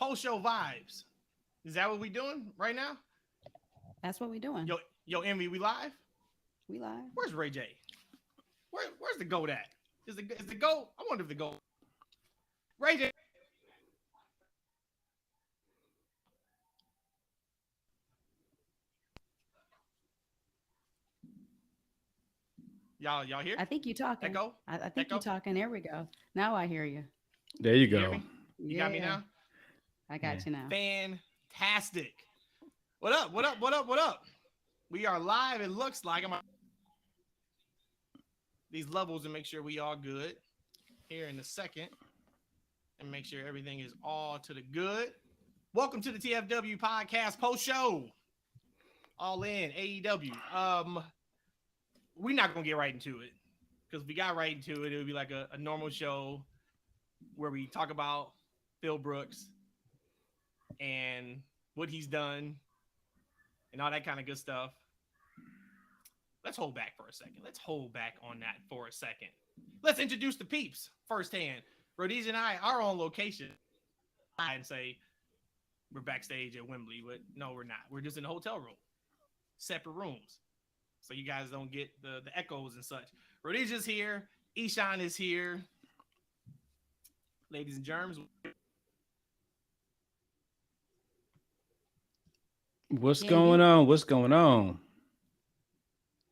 Post show vibes. Is that what we doing right now? That's what we doing. Yo, Envy, we live? We live. Where's Ray J? Where's the goat at? Is the goat? I wonder if the goat. Ray J. Y'all here? I think you talking. Echo? I think you Echo? talking. There we go. Now I hear you. There you You hear go. me? You got me now? I Yeah. got you now. Fantastic. What up? What up? What up? What up? We are live. It looks like I'm these levels and make sure we all good here in a second and make sure everything is all to the good. Welcome to the TFW podcast post show. All in AEW. We're not gonna get right into it because if we got right into it, it would be like a normal show where we talk about Phil Brooks and what he's done and all that kind of good stuff. Let's hold back for a second. Let's hold back on that for a second. Let's introduce the peeps firsthand. Rhodesia and I are on location. And say we're backstage at Wembley, but no, we're not. We're just in a hotel room, separate rooms, so you guys don't get the echoes and such. Rhodesia's here. Eshan is here. Ladies and germs. What's going on? What's going on?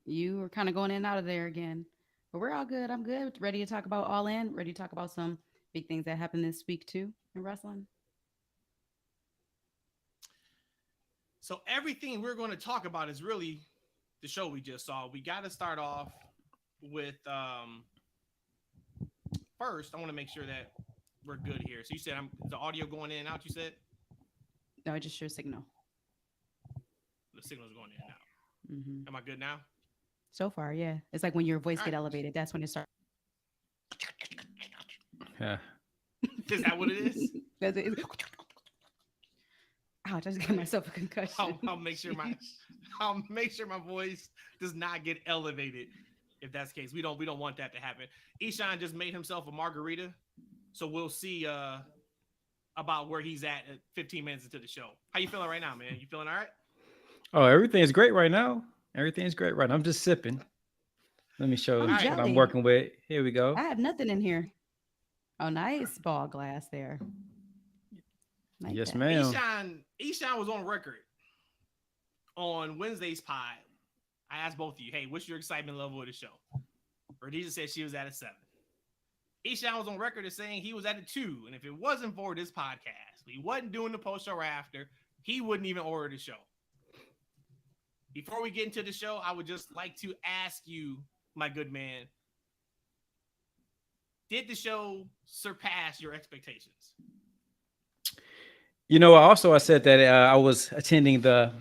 You were kind of going in and out of there again, but we're all good. I'm good. Ready to talk about All In. Ready to talk about some big things that happened this week too in wrestling. So everything we're going to talk about is really the show we just saw. We got to start off with first. I want to make sure that we're good here. So you said the audio going in and out. You said No, just your signal. the signal's going in and out. Mm-hmm. Am I good now? So far, yeah. It's like when your voice All get right. elevated. That's when it starts. Yeah. Is that what it is? That's it. Ouch! I just gave myself a concussion. I'll make sure my voice does not get elevated. If that's the case, we don't want that to happen. Eshan just made himself a margarita, so we'll see about where he's at 15 minutes into the show. How you feeling right now, man? You feeling all right? Oh, everything's great right now. Everything's great right now. I'm just sipping. Let me show I'm what jelly. I'm working with. Here we go. I have nothing in here. Oh, nice ball glass there. Like Yes, that. ma'am. Eshan was on record on Wednesday's pod. I asked both of you, hey, what's your excitement level of the show? Rhodesia said she was at a 7. Eshan was on record as saying he was at a 2. And if it wasn't for this podcast, he wasn't doing the post show after, he wouldn't even order the show. Before we get into the show, I would just like to ask you, my good man, did the show surpass your expectations? You know, I said that I was attending the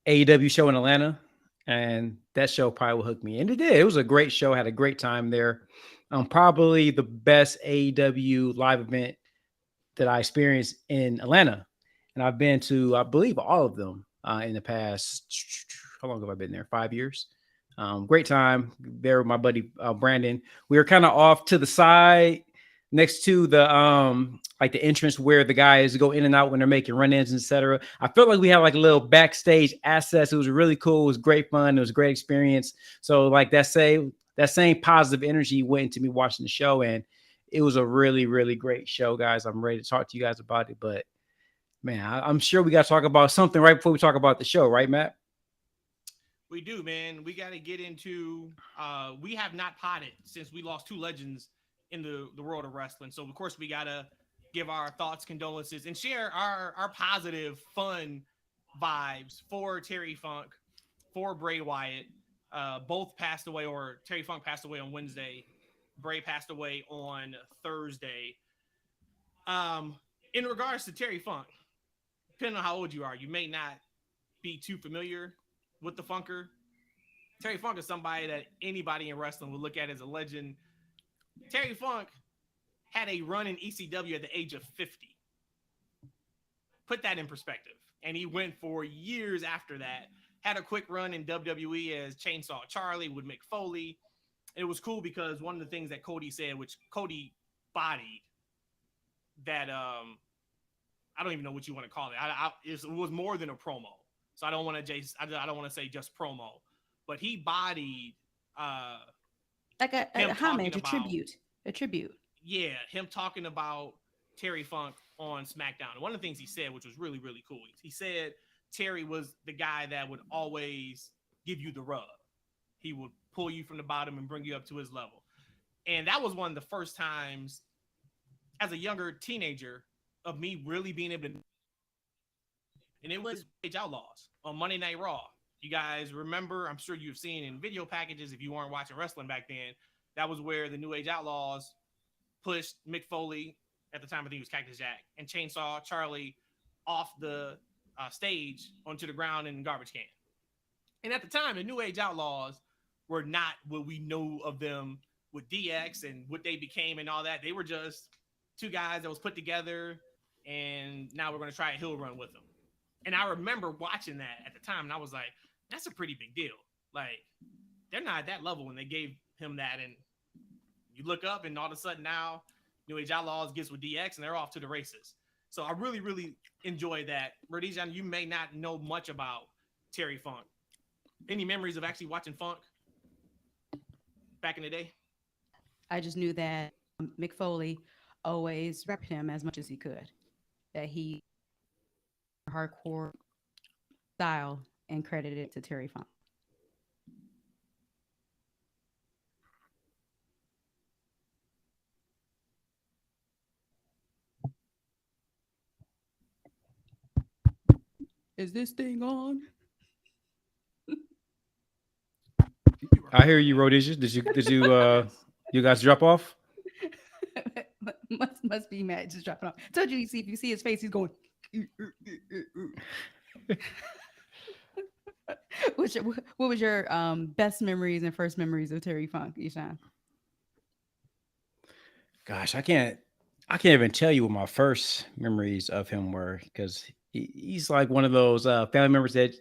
AEW show in Atlanta, and that show probably will hook me. And it did. It was a great show. I had a great time there. Probably the best AEW live event that I experienced in Atlanta. And I've been to, I believe, all of them in the past. How long have I been there? 5 years. Great time there with my buddy Brandon. We were kind of off to the side next to the like the entrance where the guys go in and out when they're making run-ins, etc. I felt like we had like a little backstage access. It was really cool. It was great fun. It was a great experience. So like that same positive energy went into me watching the show, and it was a really, really great show, guys. I'm ready to talk to you guys about it, but man, I'm sure we got to talk about something right before we talk about the show, right, Matt? We do, man. We got to get into we have not potted since we lost 2 legends in the world of wrestling. So of course we got to give our thoughts, condolences, and share our positive, fun vibes for Terry Funk, for Bray Wyatt. Both passed away, or Terry Funk passed away on Wednesday. Bray passed away on Thursday. In regards to Terry Funk, depending on how old you are, you may not be too familiar with the Funker. Terry Funk is somebody that anybody in wrestling would look at as a legend. Terry Funk had a run in ECW at the age of 50. Put that in perspective. And he went for years after that. Had a quick run in WWE as Chainsaw Charlie with Mick Foley. It was cool because one of the things that Cody said, which Cody bodied, that I don't even know what you want to call it. It was more than a promo. So I don't want to say just promo, but he bodied Like him a talking homage, a about tribute. him talking about Terry Funk on SmackDown. And one of the things he said, which was really, really cool, he said Terry was the guy that would always give you the rub. He would pull you from the bottom and bring you up to his level. And that was one of the first times as a younger teenager of me really being able to. And it was Age Outlaws on Monday Night Raw. You guys remember, I'm sure you've seen in video packages if you weren't watching wrestling back then, that was where the New Age Outlaws pushed Mick Foley, at the time I think he was Cactus Jack, and Chainsaw Charlie off the stage onto the ground in a garbage can. And at the time, the New Age Outlaws were not what we know of them with DX and what they became and all that. They were just two guys that was put together, and now we're going to try a hill run with them. And I remember watching that at the time, and I was like, that's a pretty big deal. Like, they're not at that level when they gave him that. And you look up, and all of a sudden now, New Age Outlaws gets with DX, and they're off to the races. So I really, really enjoy that. Rhodesia, you may not know much about Terry Funk. Any memories of actually watching Funk back in the day? I just knew that Mick Foley always repped him as much as he could. That he hardcore style and credited it to Terry Funk. Is this thing on? I hear you, Rhodesia. Did you guys drop off? must be Matt just dropping off. Told you, if you see his face, he's going. What was your best memories and first memories of Terry Funk, Ishan? Gosh, I can't even tell you what my first memories of him were, because he's like one of those family members that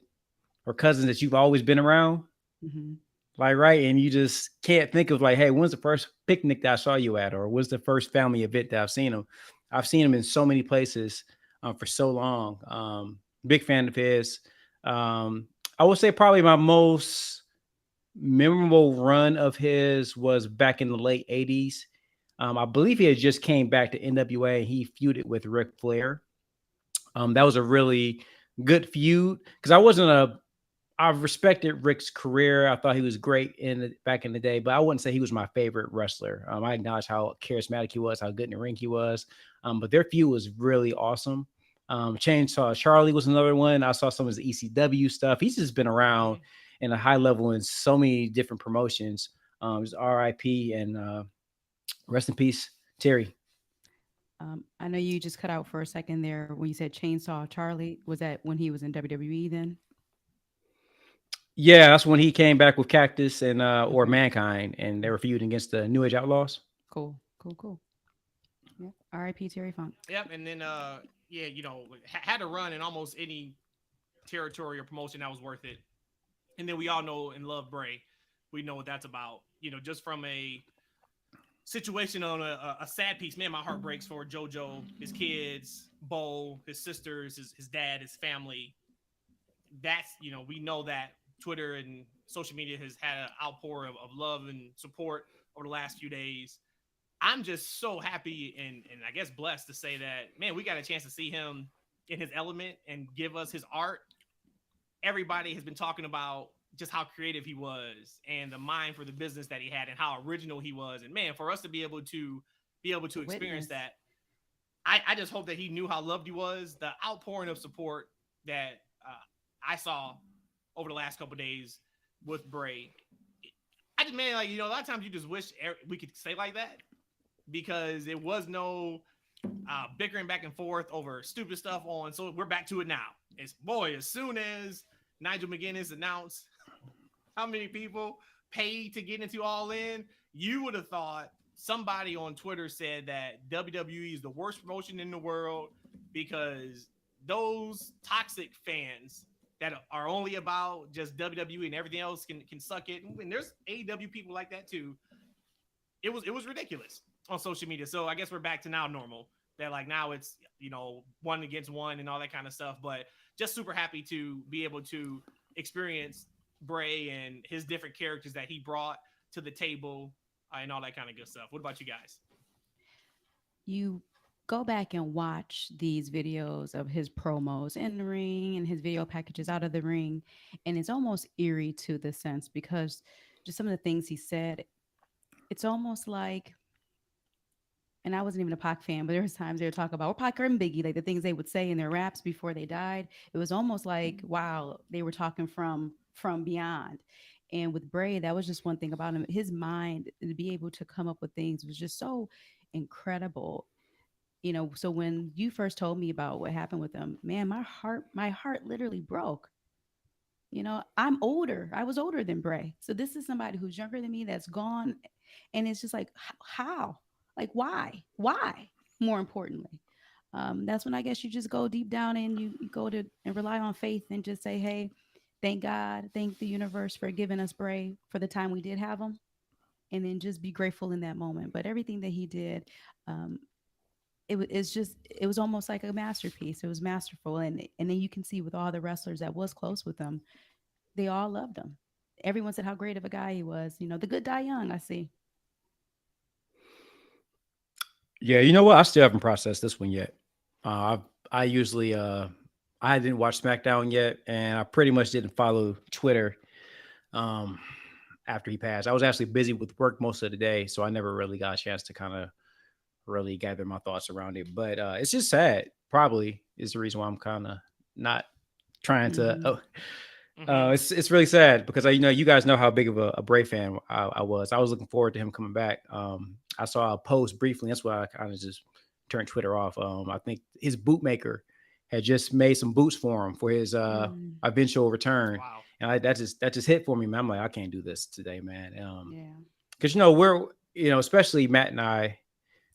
or cousins that you've always been around. Mm-hmm. Like, right. And you just can't think of like, hey, when's the first picnic that I saw you at? Or when's the first family event that I've seen him? I've seen him in so many places for so long. Big fan of his. I would say probably my most memorable run of his was back in the late 80s. I believe he had just came back to NWA and he feuded with Ric Flair. That was a really good feud because I've respected Rick's career. I thought he was great back in the day, but I wouldn't say he was my favorite wrestler. I acknowledge how charismatic he was, how good in the ring he was. But their feud was really awesome. Chainsaw Charlie was another one. I saw some of his ECW stuff. He's just been around in a high level in so many different promotions. Just RIP and rest in peace, Terry. I know you just cut out for a second there when you said Chainsaw Charlie. Was that when he was in WWE then? Yeah, that's when he came back with Cactus and or Mankind, and they were feuding against the New Age Outlaws. Cool. Yep. R.I.P. Terry Funk. Yep, and then had to run in almost any territory or promotion that was worth it. And then we all know and love Bray. We know what that's about. Just from a situation on a sad piece. Man, my heart breaks for JoJo, his kids, Bo, his sisters, his dad, his family. That's, we know that Twitter and social media has had an outpour of love and support over the last few days. I'm just so happy and I guess blessed to say that, man, we got a chance to see him in his element and give us his art. Everybody has been talking about just how creative he was and the mind for the business that he had and how original he was. And man, for us to be able to experience that, I just hope that he knew how loved he was. The outpouring of support that I saw over the last couple of days with Bray. A lot of times you just wish we could say like that because it was no bickering back and forth over stupid stuff on. So we're back to it now. As soon as Nigel McGuinness announced how many people paid to get into All In, you would have thought somebody on Twitter said that WWE is the worst promotion in the world because those toxic fans that are only about just WWE and everything else can suck it. And there's AEW people like that too. It was ridiculous on social media. So I guess we're back to now normal. that like now it's, you know, one against one and all that kind of stuff. But just super happy to be able to experience Bray and his different characters that he brought to the table and all that kind of good stuff. What about you guys? You go back and watch these videos of his promos in the ring and his video packages out of the ring, and it's almost eerie to the sense because just some of the things he said, it's almost like, and I wasn't even a Pac fan, but there was times they would talk about, or Pac and Biggie, like the things they would say in their raps before they died. It was almost like, wow, they were talking from beyond. And with Bray, that was just one thing about him. His mind to be able to come up with things was just so incredible. You know, so when you first told me about what happened with him, man, my heart literally broke. You know, I'm older. I was older than Bray. So this is somebody who's younger than me that's gone. And it's just like, how? Like, why? Why? More importantly. That's when I guess you just go deep down and you go to and rely on faith and just say, hey, thank God, thank the universe for giving us Bray for the time we did have him. And then just be grateful in that moment. But everything that he did, um, it's just it was almost like a masterpiece. It was masterful, and then you can see with all the wrestlers that was close with him, they all loved him. Everyone said how great of a guy he was. You know, the good die young. I see. Yeah, you know what? I still haven't processed this one yet. I usually I didn't watch SmackDown yet, and I pretty much didn't follow Twitter um after he passed. I was actually busy with work most of the day, so I never really got a chance to kind of really gather my thoughts around it. But it's just sad. Probably is the reason why I'm kind of not trying to. Hmm. It's really sad because you know you guys know how big of a Bray fan I was. I was looking forward to him coming back. I saw a post briefly. That's why I kind of just turned Twitter off. I think his bootmaker had just made some boots for him for his Mm, eventual return, Wow. and that just hit for me, man. I'm like, I can't do this today, man. yeah. Because you know we're especially Matt and I,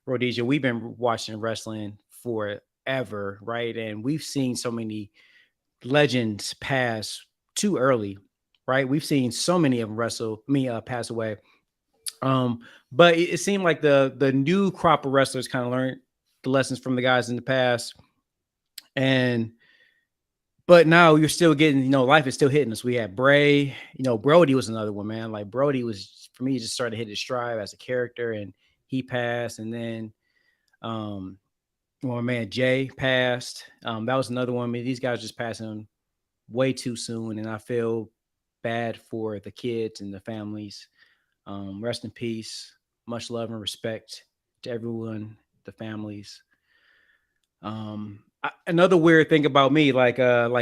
Rhodesia, we've been watching wrestling forever, right? And we've seen so many legends pass too early, right? We've seen so many of them pass away. Um, but it seemed like the new crop of wrestlers kind of learned the lessons from the guys in the past, and but now you're still getting, life is still hitting us. We had Bray, Brody was another one, man. Like Brody was for me, just started to hit his stride as a character, and he passed, and then um, well, my man Jay passed. That was another one. I mean, these guys just passing way too soon, and I feel bad for the kids and the families. Rest in peace. Much love and respect to everyone, the families. Another weird thing about me, like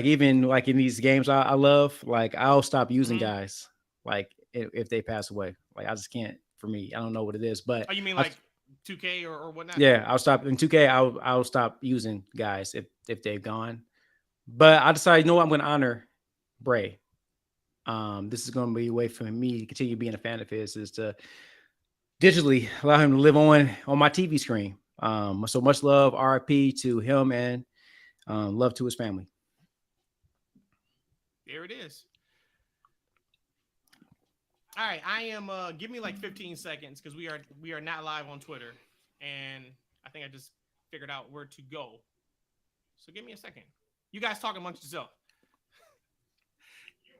even like in these games I love, like I'll stop using Hmm. guys, like if they pass away. Like I just can't. For me, I don't know what it is, but Oh, you mean I, like 2K or whatnot? yeah, I'll stop in 2K. I'll stop using guys if they've gone. But I decided, you know what, I'm going to honor Bray. This is going to be a way for me to continue being a fan of his, is to digitally allow him to live on my TV screen. So much love, RIP to him, and love to his family. There it is. All right, I am. Give me like 15 seconds because we are not live on Twitter, and I think I just figured out where to go. So give me a second. You guys talk amongst yourself.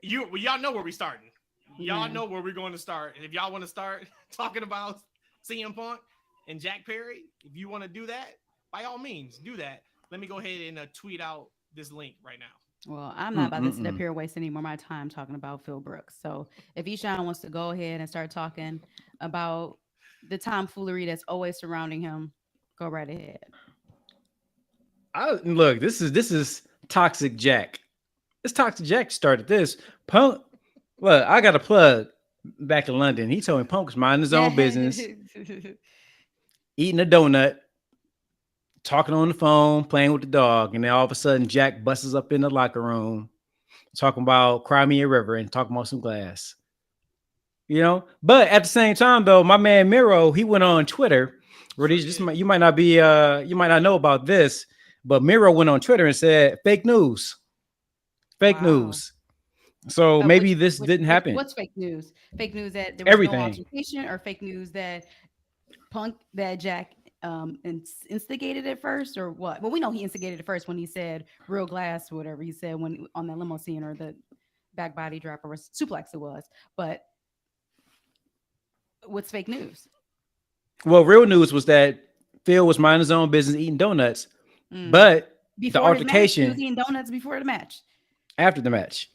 Y'all know where we starting. Y'all Yeah. know where we're going to start. And if y'all want to start talking about CM Punk and Jack Perry, if you want to do that, by all means, do that. Let me go ahead and tweet out this link right now. Well, I'm not about to sit up Mm-mm-mm. here wasting any more of my time talking about Phil Brooks. So if Eshawn wants to go ahead and start talking about the tomfoolery that's always surrounding him, go right ahead. Look, this is Toxic Jack. This Toxic Jack started this. Punk, look, I got a plug back in London. He told me Punk was minding his own business, eating a donut, talking on the phone, playing with the dog, and then all of a sudden Jack busts up in the locker room talking about Cry Me a River and talking about some glass. But at the same time, though, my man Miro, he went on Twitter. Where Sure these just did. you might not be you might not know about this, but Miro went on Twitter and said fake news, fake Wow. news. So maybe Which this didn't happen. what's fake news? Fake news that there was no Everything. altercation, or fake news that Punk that Jack instigated it first or what? Well, we know he instigated it first when he said real glass, whatever he said when on the limo scene or the back body drop or suplex it was. But what's fake news? Well, real news was that Phil was minding his own business, eating donuts, Mm. but Before the his match, he was altercation eating donuts before the match. after the match.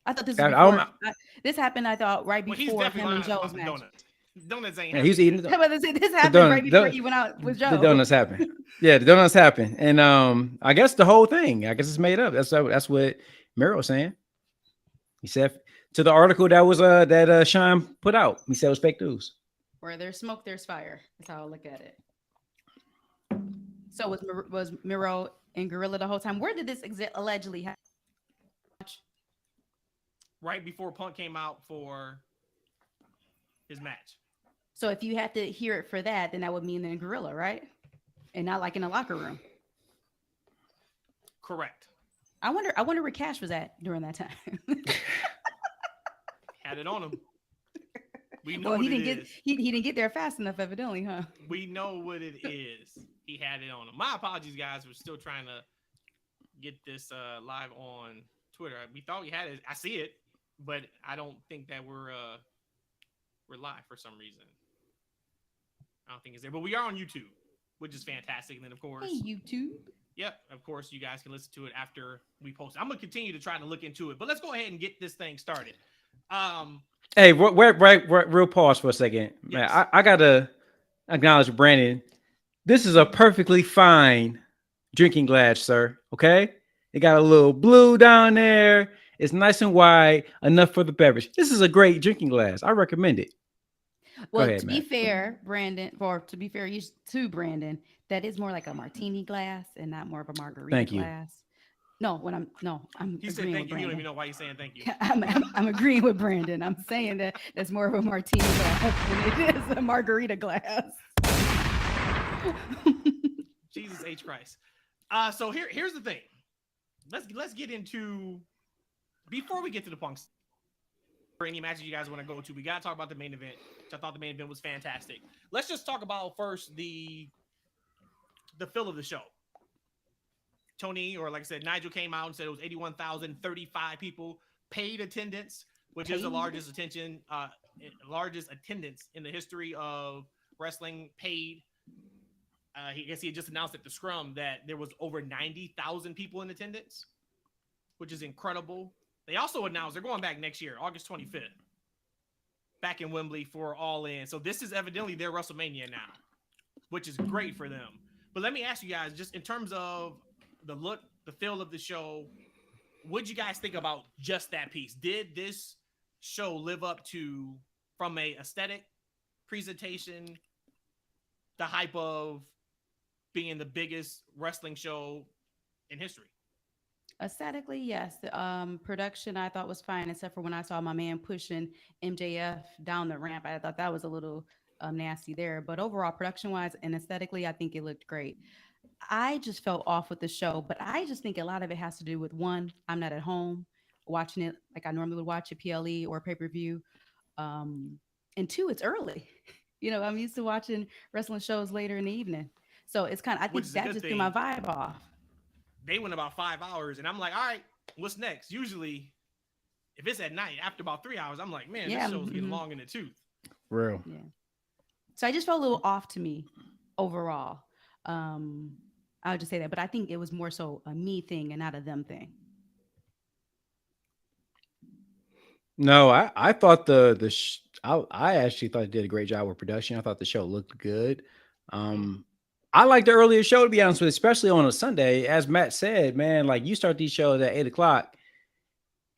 I thought this I- was I before. don't- This happened. I thought right Well, he's before definitely him and lying about Joe's the match. donuts. Donuts ain't Yeah, he was happening. eating. I was gonna say, this The happened right donut- before the- you went out with Joe. The donuts happened. Yeah, the donuts happened, and I guess the whole thing. I guess it's made up. That's what Miro was saying. He said to the article that Sean put out. He said it was fake news. Where there's smoke, there's fire. That's how I look at it. So was Miro and Gorilla the whole time? Where did this allegedly happen? Right before Punk came out for his match. So if you had to hear it for that, then that would mean in Gorilla, right? And not like in a locker room. Correct. I wonder where Cash was at during that time. Had it on him. We know Well, he what didn't it get is. he didn't get there fast enough, evidently, huh? We know what it is. He had it on him. My apologies, guys. We're still trying to get this live on Twitter. We thought we had it. I see it, but I don't think that we're live for some reason. I don't think it's there, but we are on YouTube, which is fantastic. And then, of course, Hey, YouTube. yep, of course, you guys can listen to it after we post it. I'm gonna continue to try to look into it, but let's go ahead and get this thing started. Hey, real pause for a second, man. Yes. I gotta acknowledge Brandon. This is a perfectly fine drinking glass, sir. Okay, it got a little blue down there. It's nice and wide, enough for the beverage. This is a great drinking glass. I recommend it. Well, ahead, to be Matt. fair, Brandon, or to be fair, to Brandon, that is more like a martini glass and not more of a margarita Thank you. glass. No, I'm He said agreeing thank with you. You don't even Brandon. know why he's saying thank you. I'm agreeing with Brandon. I'm saying that that's more of a martini glass than it is a margarita glass. Jesus H Christ. So here's the thing. Let's get into, before we get to the Punks, for any matches you guys want to go to, we gotta talk about the main event, which I thought the main event was fantastic. Let's just talk about first the fill of the show. Tony, or like I said, Nigel came out and said it was 81,035 people paid attendance, which is the largest attendance in the history of wrestling paid. He had just announced at the Scrum that there was over 90,000 people in attendance, which is incredible. They also announced they're going back next year, August 25th, back in Wembley for All In. So this is evidently their WrestleMania now, which is great for them. But let me ask you guys, just in terms of the look, the feel of the show, what'd you guys think about just that piece? Did this show live up to, from a aesthetic, presentation, the hype of being the biggest wrestling show in history? Aesthetically, yes. The production I thought was fine, except for when I saw my man pushing MJF down the ramp. I thought that was a little nasty there. But overall, production-wise and aesthetically, I think it looked great. I just felt off with the show, but I just think a lot of it has to do with, one, I'm not at home watching it like I normally would watch a PLE or pay-per-view. And two, it's early. I'm used to watching wrestling shows later in the evening. So it's kind of, I think that just threw my vibe off. They went about 5 hours, and I'm like, all right, what's next? Usually, if it's at night, after about 3 hours, I'm like, man, this show's getting long in the tooth. Real. Yeah. So I just felt a little off to me overall. I would just say that, but I think it was more so a me thing and not a them thing. No, I thought I actually thought it did a great job with production. I thought the show looked good. I like the earlier show, to be honest with you, especially on a Sunday. As Matt said, man, like you start these shows at 8:00.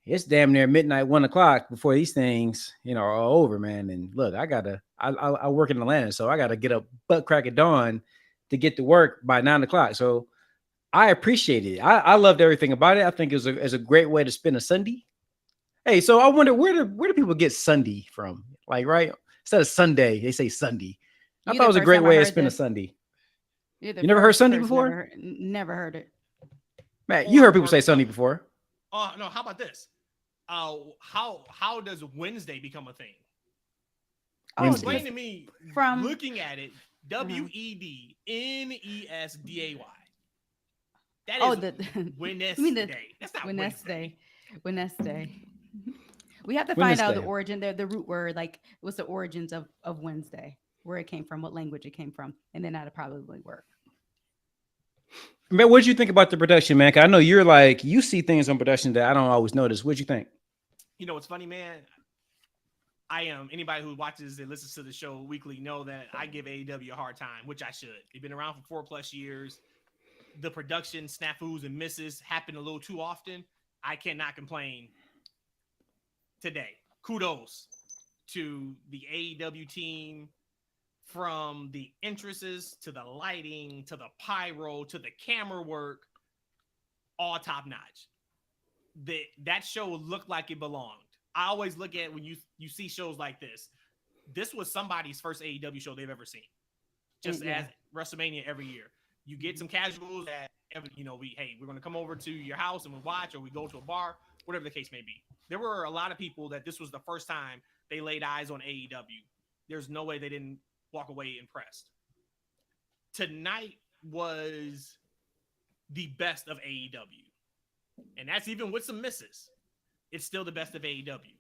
It's damn near midnight, 1:00 before these things, are all over, man. And look, I work in Atlanta, so I gotta get up butt crack at dawn to get to work by 9:00. So I appreciate it. I loved everything about it. I think it was a great way to spend a Sunday. Hey, so I wonder where do people get Sunday from? Like, right? Instead of Sunday, they say Sunday. I thought it was a great way to spend a Sunday. You never heard Sunday before? Never heard it. Matt, you heard people say Sunday before. Oh, no. How about this? How does Wednesday become a thing? Explain to me, from looking at it, WEDNESDAY. That Oh, is you Wednesday. mean the That's not Wednesday. Wednesday. Wednesday. We have to find out the Wednesday. origin, the root word, like what's the origins of Wednesday, where it came from, what language it came from, and then that'll probably work. Man, what did you think about the production, man? 'Cause I know you're like, you see things on production that I don't always notice. What'd you think? You know what's funny, man? Anybody who watches and listens to the show weekly know that I give AEW a hard time, which I should. They've been around for 4+ years. The production snafus and misses happen a little too often. I cannot complain today. Kudos to the AEW team, from the entrances to the lighting to the pyro to the camera work, all top notch. That show looked like it belonged. I always look at when you see shows like this. This was somebody's first AEW show they've ever seen. Just as WrestleMania every year. You get some casuals that, we're going to come over to your house and we watch, or we go to a bar, whatever the case may be. There were a lot of people that this was the first time they laid eyes on AEW. There's no way they didn't walk away impressed. Tonight was the best of AEW. And that's even with some misses. It's still the best of AEW.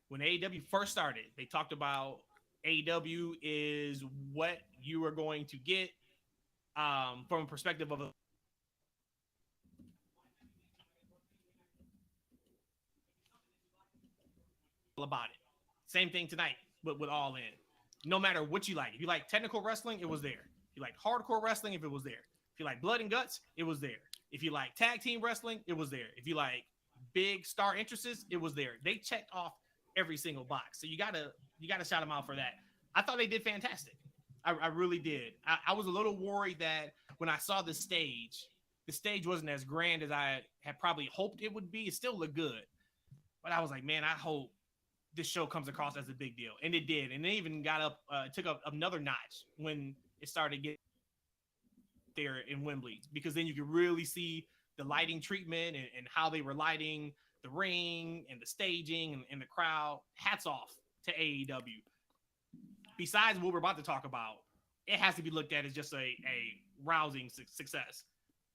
When AEW first started, they talked about AEW is what you are going to get from a perspective of about it. Same thing tonight with All In. No matter what you like. If you like technical wrestling, it was there. If you like hardcore wrestling, if it was there. If you like blood and guts, it was there. If you like tag team wrestling, it was there. If you like big star entrances, it was there. They checked off every single box. So you gotta shout them out for that. I thought they did fantastic. I really did. I was a little worried that when I saw the stage wasn't as grand as I had probably hoped it would be. It still looked good. But I was like, man, I hope this show comes across as a big deal. And it did. And they even took up another notch when it started getting there in Wembley, because then you could really see the lighting treatment and how they were lighting the ring and the staging and the crowd. Hats off to AEW. Besides what we're about to talk about, it has to be looked at as just a rousing success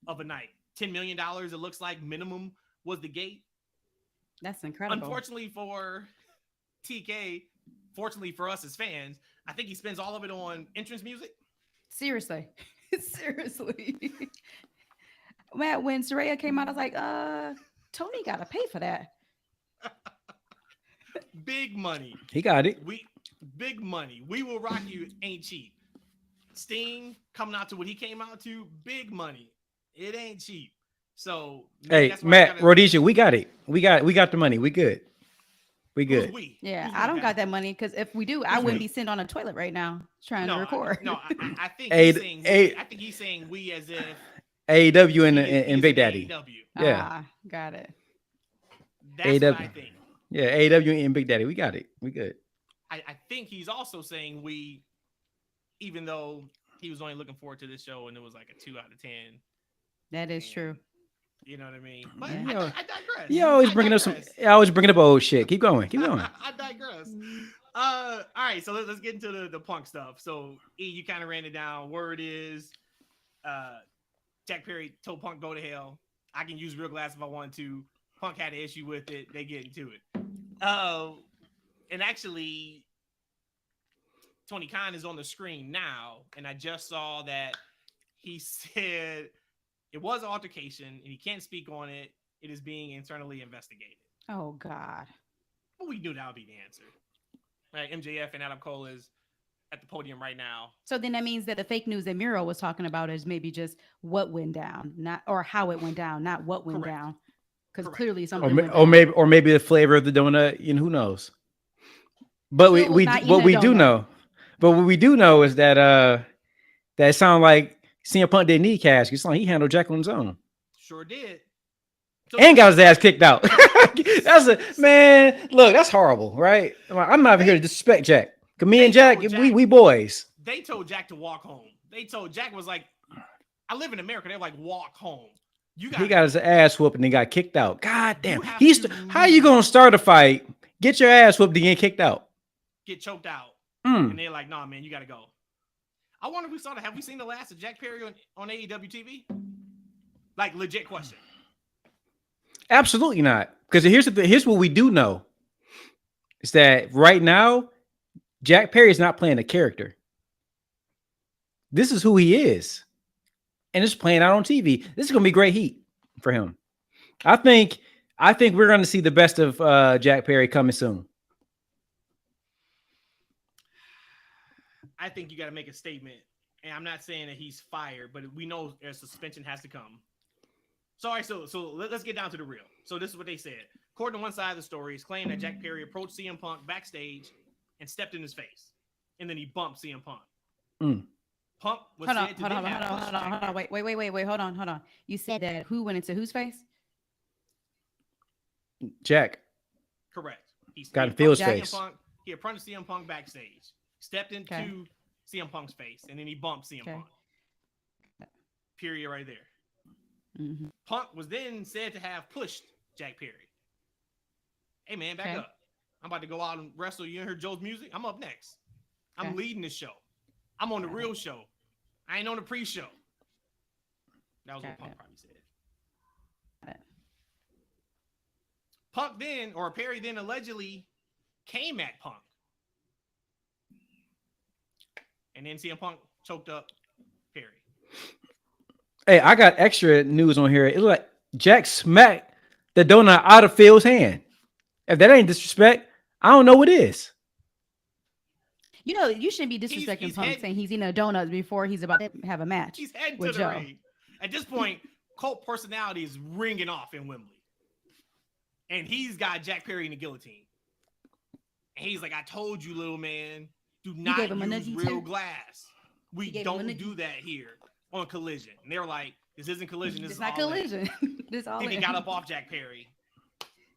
of a night. $10 million, it looks like, minimum was the gate. That's incredible. Unfortunately for TK, fortunately for us as fans, I think he spends all of it on entrance music. Seriously. Man, when Saraya came out, I was like, Tony got to pay for that. Big money. He got it. Big money. We Will Rock You ain't cheap. Sting coming out to what he came out to, big money. It ain't cheap. So hey, Matt, Rhodesia, we got it. We got the money. We good. We good. Yeah, I don't got that money, because if we do, I wouldn't be sitting on a toilet right now trying to record. I think he's saying we as if AEW and Big Daddy. AEW. Yeah, got it. That's AEW. what I think. Yeah, AEW and Big Daddy. We got it. We good. I think he's also saying we, even though he was only looking forward to this show and it was like a 2 out of 10. That is true. You know what I mean? But Yeah. I digress. You always bringing up old shit. Keep going. I digress. All right, so let's get into the Punk stuff. So E, you kind of ran it down. Word is Jack Perry told Punk go to hell. I can use real glass if I want to. Punk had an issue with it. They get into it. And actually, Tony Khan is on the screen now, and I just saw that he said it was an altercation, and he can't speak on it. It is being internally investigated. Oh, God. But we knew that would be the answer. Right? MJF and Adam Cole is at the podium right now. So then that means that the fake news that Miro was talking about is maybe just what went down, not or how it went down, not what went down. Because clearly something went down. or maybe the flavor of the donut. Who knows? But what we do know is that that sound like CM Punk didn't need cash. It's like he handled Jack on his own. Sure did. So and got his ass kicked out. Look, that's horrible, right? I'm not here to disrespect Jack. Cause me and Jack, we boys. They told Jack to walk home. They told Jack was like, I live in America. They're like, walk home. He got his ass whooped and he got kicked out. God damn. How you gonna start a fight, get your ass whooped and get kicked out? Get choked out. And they're like, nah, man, you gotta go. I wonder if we saw that. Have we seen the last of Jack Perry on AEW TV? Like, legit question. Absolutely not. Because here's what we do know. Is that right now, Jack Perry is not playing a character. This is who he is. And it's playing out on TV. This is going to be great heat for him. I think we're going to see the best of Jack Perry coming soon. I think you got to make a statement. And I'm not saying that he's fired, but we know a suspension has to come. So, all right, so let's get down to the real. So this is what they said. According to one side of the story, it's claimed that Jack Perry approached CM Punk backstage and stepped in his face. And then he bumped CM Punk. Punk was hold on. Wait. Hold on. You said that who went into whose face? Jack. Correct. He got in Phil's face. He approached CM Punk backstage, stepped into CM Punk's face, and then he bumped CM Punk. Period right there. Mm-hmm. Punk was then said to have pushed Jack Perry. Hey, man, back up. I'm about to go out and wrestle. You heard Joe's music? I'm up next. I'm leading this show. I'm on the real show. I ain't on the pre-show. That was what Punk probably said. Punk then, or Perry then allegedly came at Punk. And then CM Punk choked up Perry. Hey, I got extra news on here. It looked like Jack smacked the donut out of Phil's hand. If that ain't disrespect, I don't know what is. You know, you shouldn't be disrespecting Punk saying he's eating a donut before he's about to have a match. He's heading to the ring. At this point, cult personality is ringing off in Wembley. And he's got Jack Perry in the guillotine. And he's like, I told you, little man, do not use real glass. We don't do that here on Collision. And they were like, this isn't Collision. This is not Collision. This all then he got up off Jack Perry,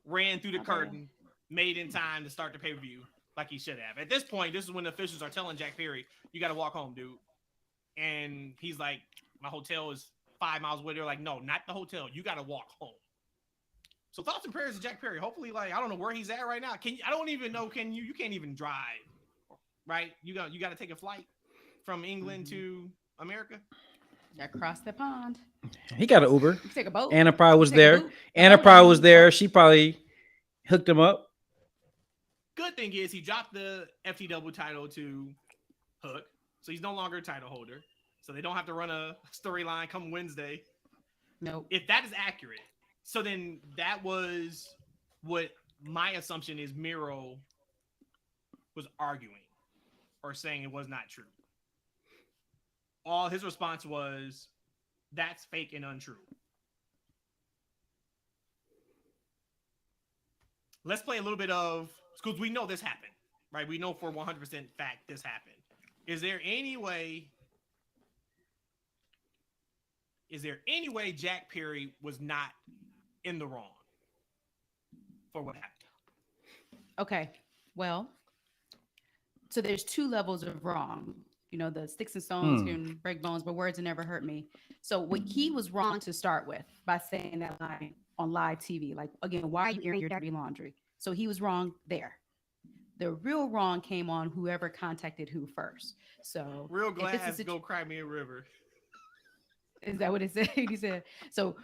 ran through the curtain, made in time to start the pay-per-view like he should have. At this point, this is when the officials are telling Jack Perry, you got to walk home, dude. And he's like, my hotel is 5 miles away. They're like, no, not the hotel. You got to walk home. So thoughts and prayers to Jack Perry. Hopefully, like, I don't know where he's at right now. I don't even know. You can't even drive, right? You got to take a flight from England to America. Across the pond. He got an Uber. You take a boat. Anna probably was there. Anna probably was there. She probably hooked him up. Good thing is he dropped the FTW title to Hook, so he's no longer a title holder. So they don't have to run a storyline come Wednesday. No. If that is accurate. So then that was what my assumption is Miro was arguing or saying it was not true. All his response was, that's fake and untrue. Let's play a little bit of, because we know this happened, right? We know for 100% fact this happened. Is there any way Jack Perry was not in the wrong for what happened? Okay, well, so there's two levels of wrong. You know, the sticks and stones can break bones, but words will never hurt me. So what he was wrong to start with by saying that line on live TV, like, again, why are you airing your dirty laundry? So he was wrong there. The real wrong came on whoever contacted who first. So real glass, go cry me a river. Is that what it said? He said. So,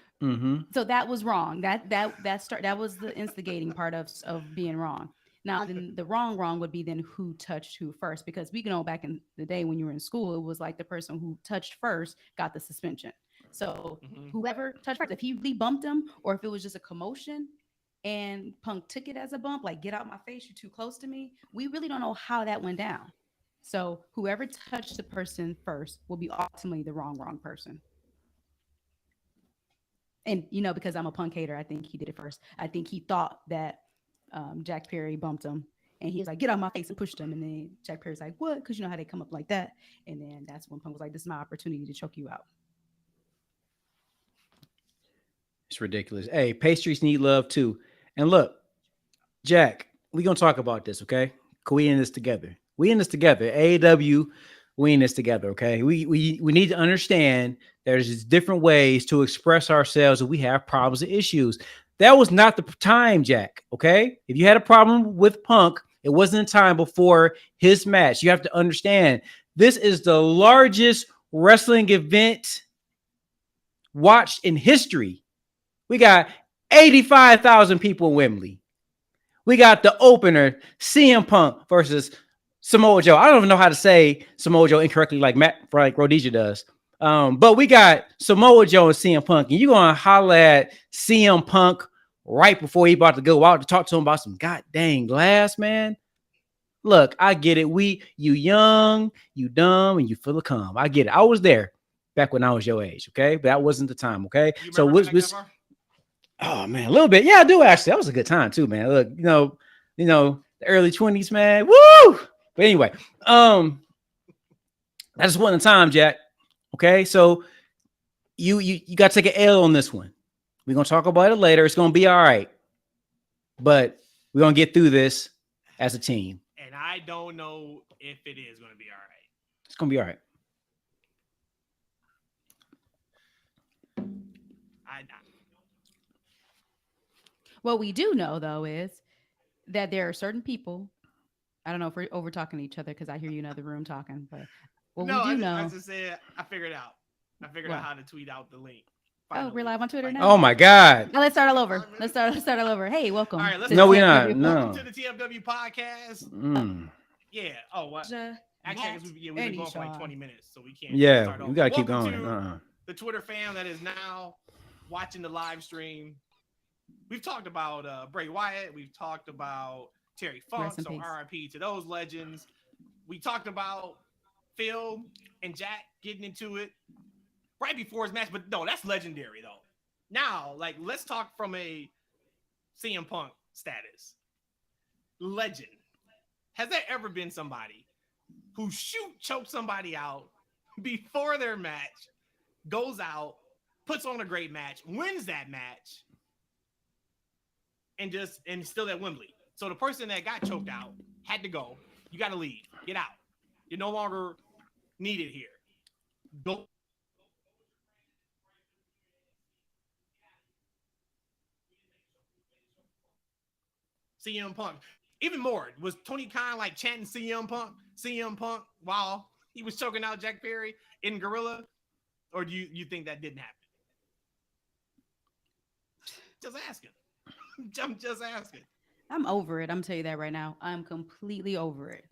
so that was wrong. That was the instigating part of being wrong. Now, then the wrong would be then who touched who first, because we know back in the day when you were in school, it was like the person who touched first got the suspension. So whoever touched first, if he bumped him or if it was just a commotion and Punk took it as a bump, like, get out my face, you're too close to me. We really don't know how that went down. So whoever touched the person first will be ultimately the wrong person. And, you know, because I'm a Punk hater, I think he did it first. I think he thought that Jack Perry bumped him and he was like, get out my face, and pushed him. And then Jack Perry's like, what? Because you know how they come up like that. And then that's when Punk was like, this is my opportunity to choke you out. It's ridiculous. Hey, pastries need love too. And look, Jack, we're going to talk about this, okay? We in this together. We in this together. AEW, we in this together, okay? We need to understand there's different ways to express ourselves if we have problems and issues. That was not the time, Jack, okay? If you had a problem with Punk, it wasn't the time before his match. You have to understand This is the largest wrestling event watched in history. We got 85,000 people in Wembley. We got the opener, CM Punk versus Samoa Joe. I don't even know how to say Samoa Joe incorrectly like Rhodesia does. But we got Samoa Joe and CM Punk. And you're going to holler at CM Punk right before he about to go out to talk to him about some god dang glass, man. Look, I get it. You young, you dumb, and you full of cum. I get it. I was there back when I was your age, okay? But that wasn't the time, okay? So oh man, a little bit. Yeah, I do actually. That was a good time too, man. Look, the early 20s, man. Woo! But anyway, that's one in time, Jack. Okay, so you got to take an L on this one. We're gonna talk about it later. It's gonna be all right, but we're gonna get through this as a team. And I don't know if it is gonna be all right. It's gonna be all right. What we do know, though, is that there are certain people. I don't know if we're over talking to each other because I hear you in the other room talking. But what we do know, I just said I figured out. I figured out how to tweet out the link. Finally. Oh, we're live on Twitter now. Oh my God! Now let's start all over. Let's start all over. Hey, welcome. All right, let's no, we're not. No. Welcome to the TFW podcast. Yeah. Oh, what? Actually, we've been going for like 20 minutes, so we can't. Yeah, we gotta keep going. The Twitter fam that is now watching the live stream. We've talked about Bray Wyatt. We've talked about Terry Funk. So RIP to those legends. We talked about Phil and Jack getting into it right before his match. But no, that's legendary, though. Now, let's talk from a CM Punk status. Legend. Has there ever been somebody who choked somebody out before their match, goes out, puts on a great match, wins that match, and still at Wembley? So the person that got choked out had to go. You got to leave. Get out. You're no longer needed here. Go. CM Punk. Even more, was Tony Khan chanting CM Punk while he was choking out Jack Perry in Gorilla? Or do you think that didn't happen? Just asking. I'm just asking. I'm over it. I'm telling you that right now. I'm completely over it.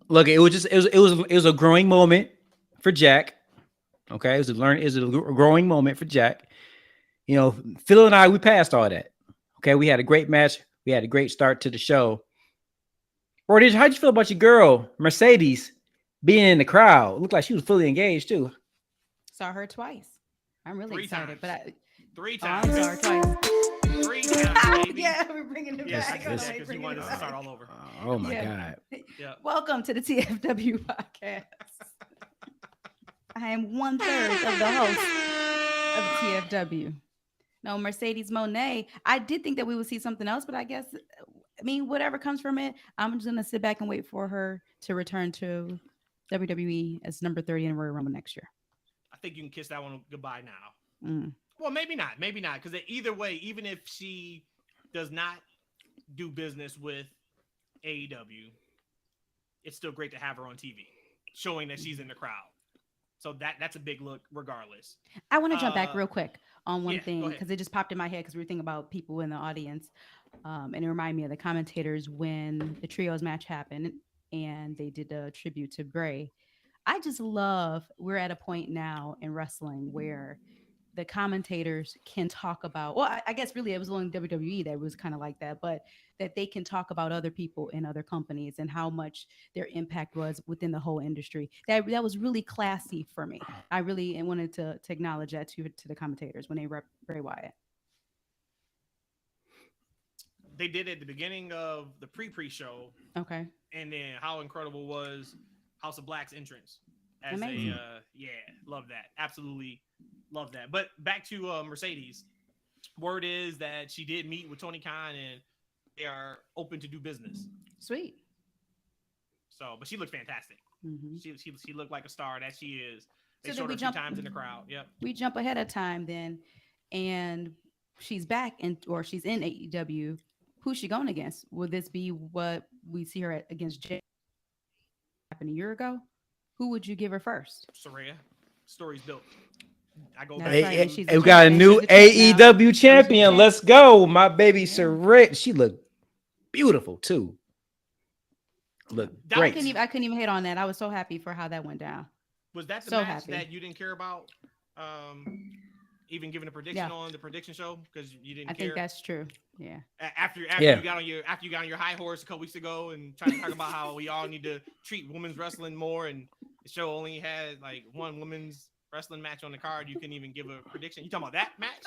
Look, it was a growing moment for Jack. Okay, it was a growing moment for Jack. Phil and I, we passed all that. Okay, we had a great match. We had a great start to the show. Brody, how'd you feel about your girl, Mercedes, being in the crowd? Looked like she was fully engaged too. Saw her twice. I'm really excited, but 3 times. I saw her twice. 3 times, baby. Yeah, we're bringing it back. Because you wanted to start all over. Oh my God. Yeah. Welcome to the TFW podcast. I am 1/3 of the host of TFW. No, Mercedes Moné. I did think that we would see something else, but I guess, whatever comes from it, I'm just going to sit back and wait for her to return to WWE as number 30 in Royal Rumble next year. I think you can kiss that one goodbye now. Well, maybe not, because either way, even if she does not do business with AEW, it's still great to have her on TV, showing that she's in the crowd. So that's a big look regardless. I want to jump back real quick on one thing because it just popped in my head because we were thinking about people in the audience. And it reminded me of the commentators when the trios match happened and they did a tribute to Bray. I just love we're at a point now in wrestling where the commentators can talk about, well, I guess really it was only WWE that was kind of like that, but that they can talk about other people in other companies and how much their impact was within the whole industry. That was really classy for me. I really wanted to acknowledge that to the commentators when they rep Bray Wyatt. They did it at the beginning of the pre-show. Okay. And then how incredible was House of Black's entrance. As amazing. Love that. Absolutely love that. But back to Mercedes. Word is that she did meet with Tony Khan and they are open to do business. Sweet. So, but she looked fantastic. Mm-hmm. She looked like a star that she is. They so showed her a few times in the crowd. Yep. We jump ahead of time then, and she's back or she's in AEW. Who's she going against? Will this be what we see her against Jay? happened a year ago, who would you give her first? Soraya, story's built. I go That's back right. Hey, And to she's hey, a we got a champ. And new she's a champ now. AEW She's a champion. champ. Let's go. My baby Yeah. Saray. She looked beautiful too. Look I great. couldn't even. I couldn't even hit on that. I was so happy for how that went down. was that the So match happy. that you didn't care about? Even giving a prediction Yeah, on the prediction show because you I didn't think care that's true. Yeah. after Yeah. you got on your high horse a couple weeks ago and trying to talk about how we all need to treat women's wrestling more and the show only had like one women's wrestling match on the card. You couldn't even give a prediction. You talking about that match?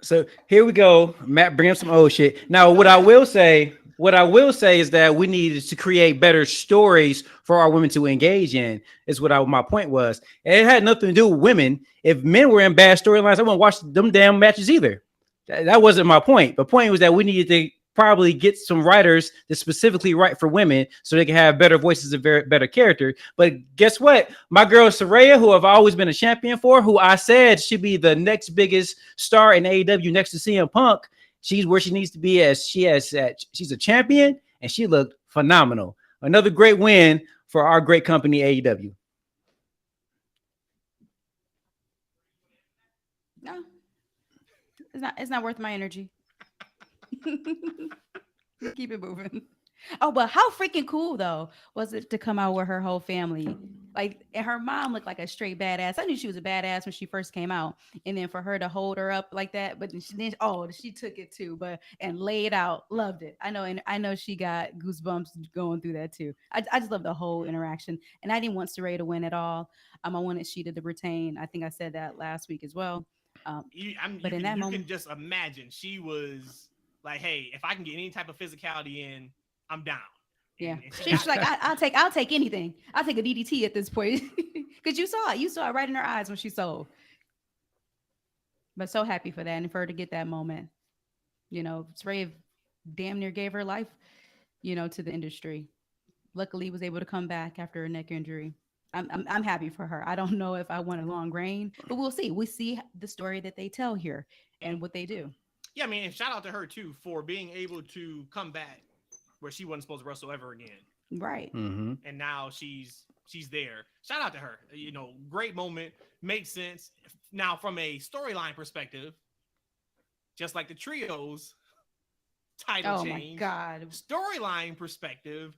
So here we go. Matt, bring up some old shit. Now, what I will say is that we needed to create better stories for our women to engage in. Is what my point was. And it had nothing to do with women. If men were in bad storylines, I wouldn't watch them damn matches either. That wasn't my point. The point was that we needed to probably get some writers that specifically write for women so they can have better voices and better character. But guess what? My girl Saraya, who I've always been a champion for, who I said should be the next biggest star in AEW next to CM Punk, she's where she needs to be she's a champion and she looked phenomenal. Another great win for our great company AEW. No, it's not. It's not worth my energy. Keep it moving. Oh, but how freaking cool though was it to come out with her whole family? Like, and her mom looked like a straight badass. I knew she was a badass when she first came out, and then for her to hold her up like that, but she took it too, but and laid out, loved it. I know, and I know she got goosebumps going through that too. I just love the whole interaction, and I didn't want Saray to win at all. I wanted Sheeta to retain. I think I said that last week as well. But in that You moment, can just imagine she was like, hey, if I can get any type of physicality in, I'm down. yeah, And she's like, I'll take anything. I'll take a DDT at this point because you saw it right in her eyes when she sold. But so happy for that and for her to get that moment. You know, Trey damn near gave her life, to the industry. Luckily, was able to come back after a neck injury. I'm happy for her. I don't know if I want a long reign, but we'll see. We see the story that they tell here and what they do. yeah, I mean, and shout out to her too for being able to come back where she wasn't supposed to wrestle ever again. Right. Mm-hmm. And now she's there. Shout out to her. Great moment. Makes sense. Now, from a storyline perspective, just like the trios title Oh change, my God. storyline perspective,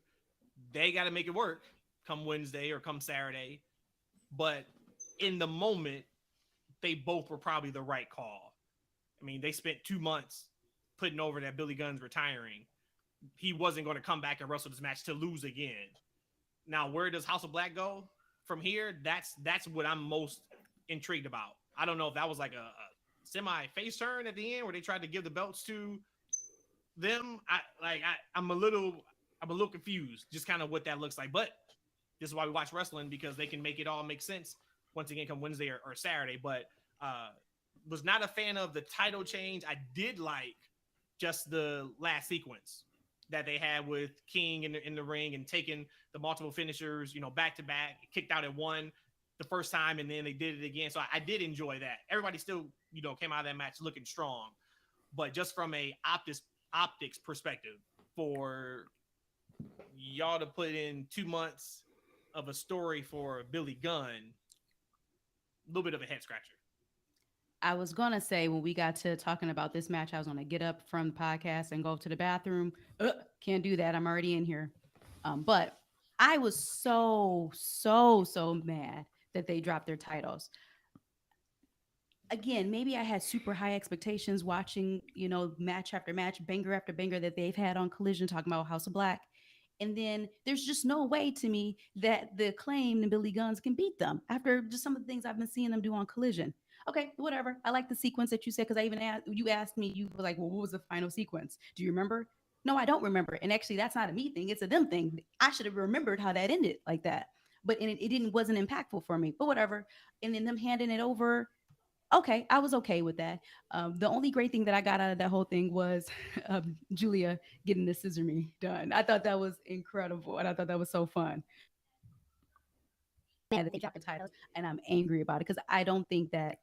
they got to make it work come Wednesday or come Saturday. But in the moment, they both were probably the right call. I mean, they spent 2 months putting over that Billy Gunn's retiring. He wasn't going to come back and wrestle this match to lose again. Now, where does House of Black go from here? That's what I'm most intrigued about. I don't know if that was like a semi face turn at the end where they tried to give the belts to them. I'm a little confused, just kind of what that looks like. But this is why we watch wrestling, because they can make it all make sense once again come Wednesday or Saturday. But was not a fan of the title change. I did like just the last sequence that they had with King in the ring and taking the multiple finishers, back to back, kicked out at one the first time, and then they did it again. So I did enjoy that. Everybody still, came out of that match looking strong, but just from a optics perspective, for y'all to put in 2 months of a story for Billy Gunn, a little bit of a head scratcher. I was going to say when we got to talking about this match, I was going to get up from the podcast and go to the bathroom. Can't do that. I'm already in here. But I was so mad that they dropped their titles. Again, maybe I had super high expectations watching, match after match, banger after banger that they've had on Collision, talking about House of Black. And then there's just no way to me that the Acclaim and Billy Guns can beat them after just some of the things I've been seeing them do on Collision. Okay, whatever. I like the sequence that you said, because I even asked me, you were like, well, what was the final sequence? Do you remember? No, I don't remember. And actually, that's not a me thing. It's a them thing. I should have remembered how that ended like that. But it wasn't impactful for me. But whatever. And then them handing it over. Okay, I was okay with that. The only great thing that I got out of that whole thing was Julia getting the scissor me done. I thought that was incredible, and I thought that was so fun. And that they dropped the titles, and I'm angry about it because I don't think that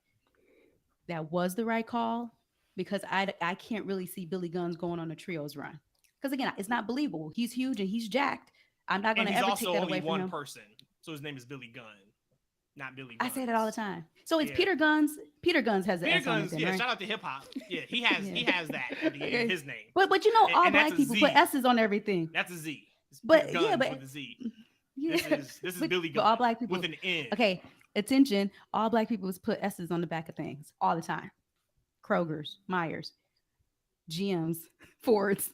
was the right call, because I can't really see Billy Guns going on a trios run, because again, it's not believable. He's huge and he's jacked, I'm not going And to he's ever take also that only away from one him. person. So his name is Billy Gunn, not Billy I Guns. say that all the time. So it's Yeah. Peter Guns. Peter Guns has the Peter S on it Guns, then, yeah, right? shout out to hip hop. Yeah, he has that at the end Okay. of his name. But you know, all And that's black a people Z. put S's on everything. That's a Z. It's But Peter yeah, Guns but with a Z. yeah, This is Billy but Gunn all black people with an N. Okay, attention. All black people put S's on the back of things all the time. Kroger's, Myers, GM's, Ford's.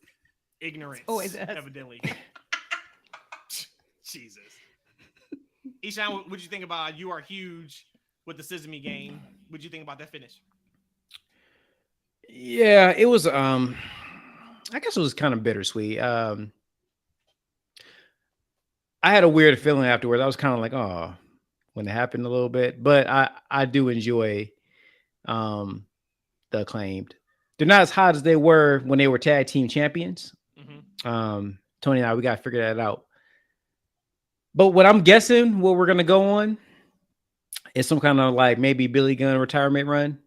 Ignorance, Always us. evidently. Jesus. Ishan, what did you think about You Are Huge with the Sesame game? What did you think about that finish? Yeah, it was I guess it was kind of bittersweet. I had a weird feeling afterwards. I was kind of like, oh, when it happened a little bit, but I do enjoy the Acclaimed. They're not as hot as they were when they were tag team champions. Tony and I, we got to figure that out. But what I'm guessing, what we're gonna go on, is some kind of like maybe Billy Gunn retirement run,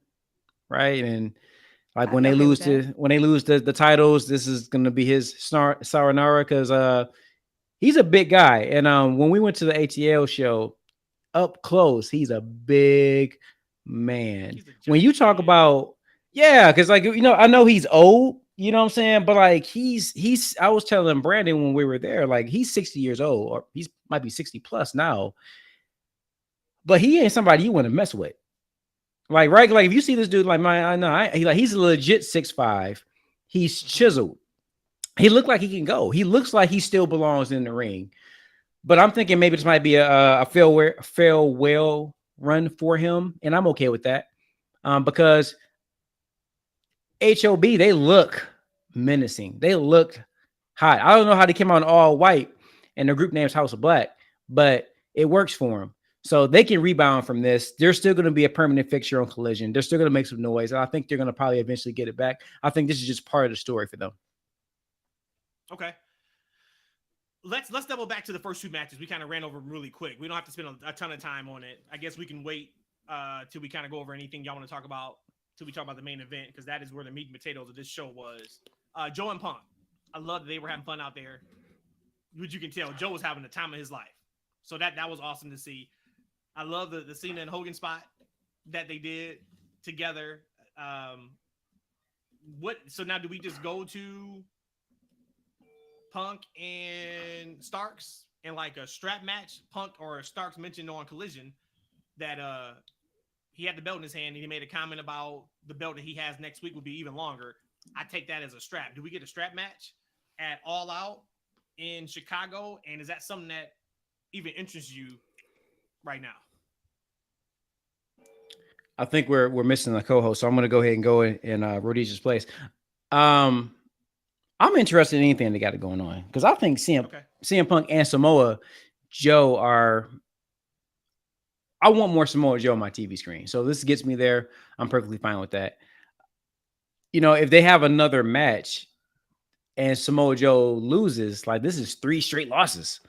right? And like when they lose the titles, this is gonna be his Saranara because he's a big guy. And when we went to the ATL show, up close, he's a big man. When you talk about, yeah, because like, you know, I know he's old, you know what I'm saying, but like he's I was telling Brandon when we were there, like he's 60 years old, or he's might be 60 plus now, but he ain't somebody you want to mess with. Like, right, like if you see this dude, like I know he's a legit 6'5". He's chiseled. He looked like he can go. He looks like he still belongs in the ring. But I'm thinking maybe this might be a farewell run for him, and I'm okay with that because HOB, they look menacing. They look hot. I don't know how they came out all white, and the group name's House of Black, but it works for them. So they can rebound from this. They're still going to be a permanent fixture on Collision. They're still going to make some noise, and I think they're going to probably eventually get it back. I think this is just part of the story for them. Okay. Let's double back to the first two matches. We kind of ran over really quick. We don't have to spend a ton of time on it. I guess we can wait till we kind of go over anything y'all want to talk about, till we talk about the main event, because that is where the meat and potatoes of this show was. Joe and Punk. I love that they were having fun out there. Which you can tell, Joe was having the time of his life. So that was awesome to see. I love the Cena and Hogan spot that they did together. So now do we just go to Punk and Starks in like a strap match? Punk or Starks mentioned on Collision that he had the belt in his hand and he made a comment about the belt that he has next week would be even longer. I take that as a strap. Do we get a strap match at All Out in Chicago? And is that something that even interests you right now? I think we're missing a co-host, so I'm going to go ahead and go in Rhodesia's place. I'm interested in anything they got going on because I think CM Punk and Samoa Joe are. I want more Samoa Joe on my TV screen, so this gets me there. I'm perfectly fine with that. You know, if they have another match and Samoa Joe loses, like this is 3 straight losses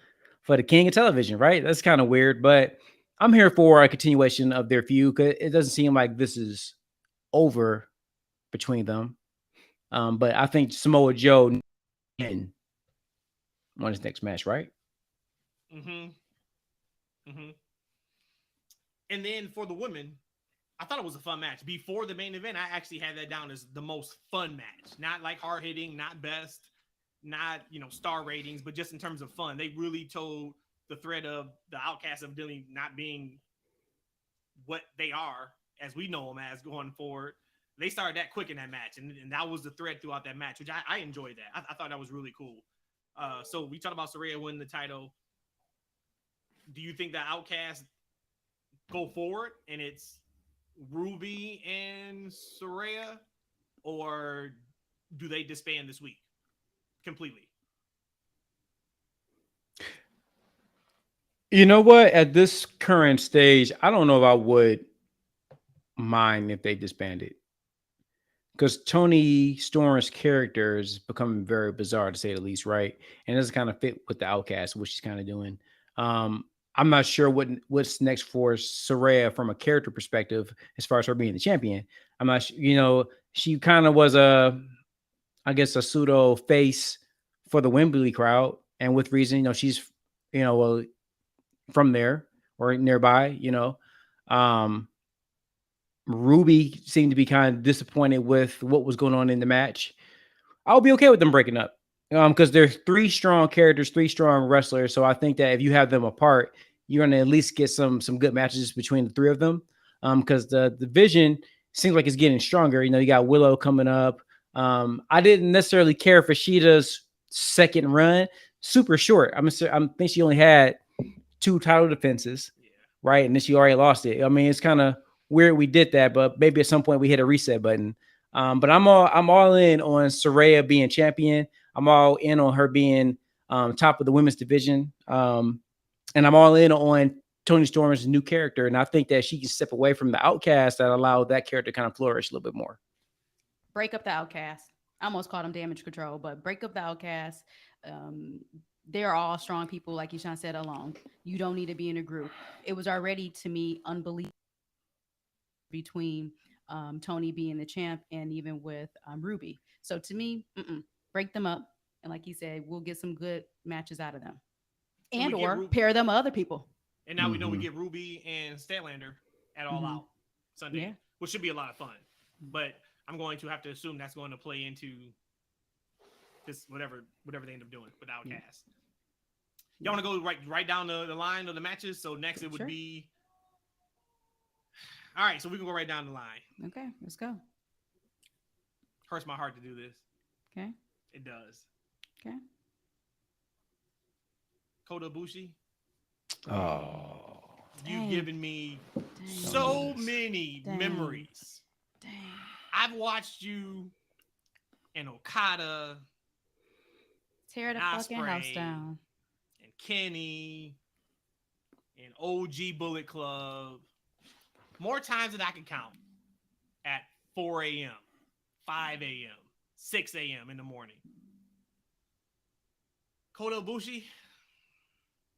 for the king of television, right? That's kind of weird, but I'm here for a continuation of their feud because it doesn't seem like this is over between them. But I think Samoa Joe won his next match, right? And then for the women, I thought it was a fun match. Before the main event, I actually had that down as the most fun match. Not like hard hitting, not best, not star ratings, but just in terms of fun. They really told the thread of the Outcasts of Dilly not being what they are as we know them as going forward. They started that quick in that match, and that was the thread throughout that match, which I enjoyed that. I thought that was really cool. So we talked about Saraya winning the title. Do you think the Outcasts go forward and it's Ruby and Saraya, or do they disband this week completely? You know what? At this current stage, I don't know if I would mind if they disbanded. Because Tony Storm's character is becoming very bizarre, to say the least, right? And it doesn't kind of fit with the Outcast, what she's kind of doing. I'm not sure what's next for Saraya from a character perspective, as far as her being the champion. I'm not sure, she kind of was a pseudo face for the Wembley crowd. and with reason. She's well from there or nearby. Ruby seemed to be kind of disappointed with what was going on in the match. I'll be okay with them breaking up because they're three strong characters, three strong wrestlers. So I think that if you have them apart, you're going to at least get some good matches between the three of them because the division seems like it's getting stronger. You got Willow coming up. I didn't necessarily care for Sheeta's second run. Super short. I think she only had 2 title defenses, right? And then she already lost it. I mean, it's kind of weird we did that, but maybe at some point we hit a reset button. But I'm all in on Saraya being champion. I'm all in on her being top of the women's division. And I'm all in on Toni Storm's new character. And I think that she can step away from the outcast that allowed that character to kind of flourish a little bit more. Break up the outcast. I almost called them damage control, but break up the outcast. They're all strong people, like Ishan said, alone. You don't need to be in a group. It was already, to me, unbelievable between Toni being the champ and even with Ruby. So to me, break them up. And like you said, we'll get some good matches out of them. And or pair them with other people. And now we know we get Ruby and Statlander at All Out Sunday, which should be a lot of fun. But I'm going to have to assume that's going to play into this whatever they end up doing with Outcast. Y'all want to go right down the line of the matches? So next it would be... All right, so we can go right down the line. Okay, let's go. Hurts my heart to do this. Okay. It does. Okay. Kota Ibushi. Oh. You've given me so many memories. Dang. I've watched you and Okada. Tear the fucking house down. And Kenny. And OG Bullet Club. More times than I can count. At 4 a.m., 5 a.m., 6 a.m. in the morning. Kota Ibushi,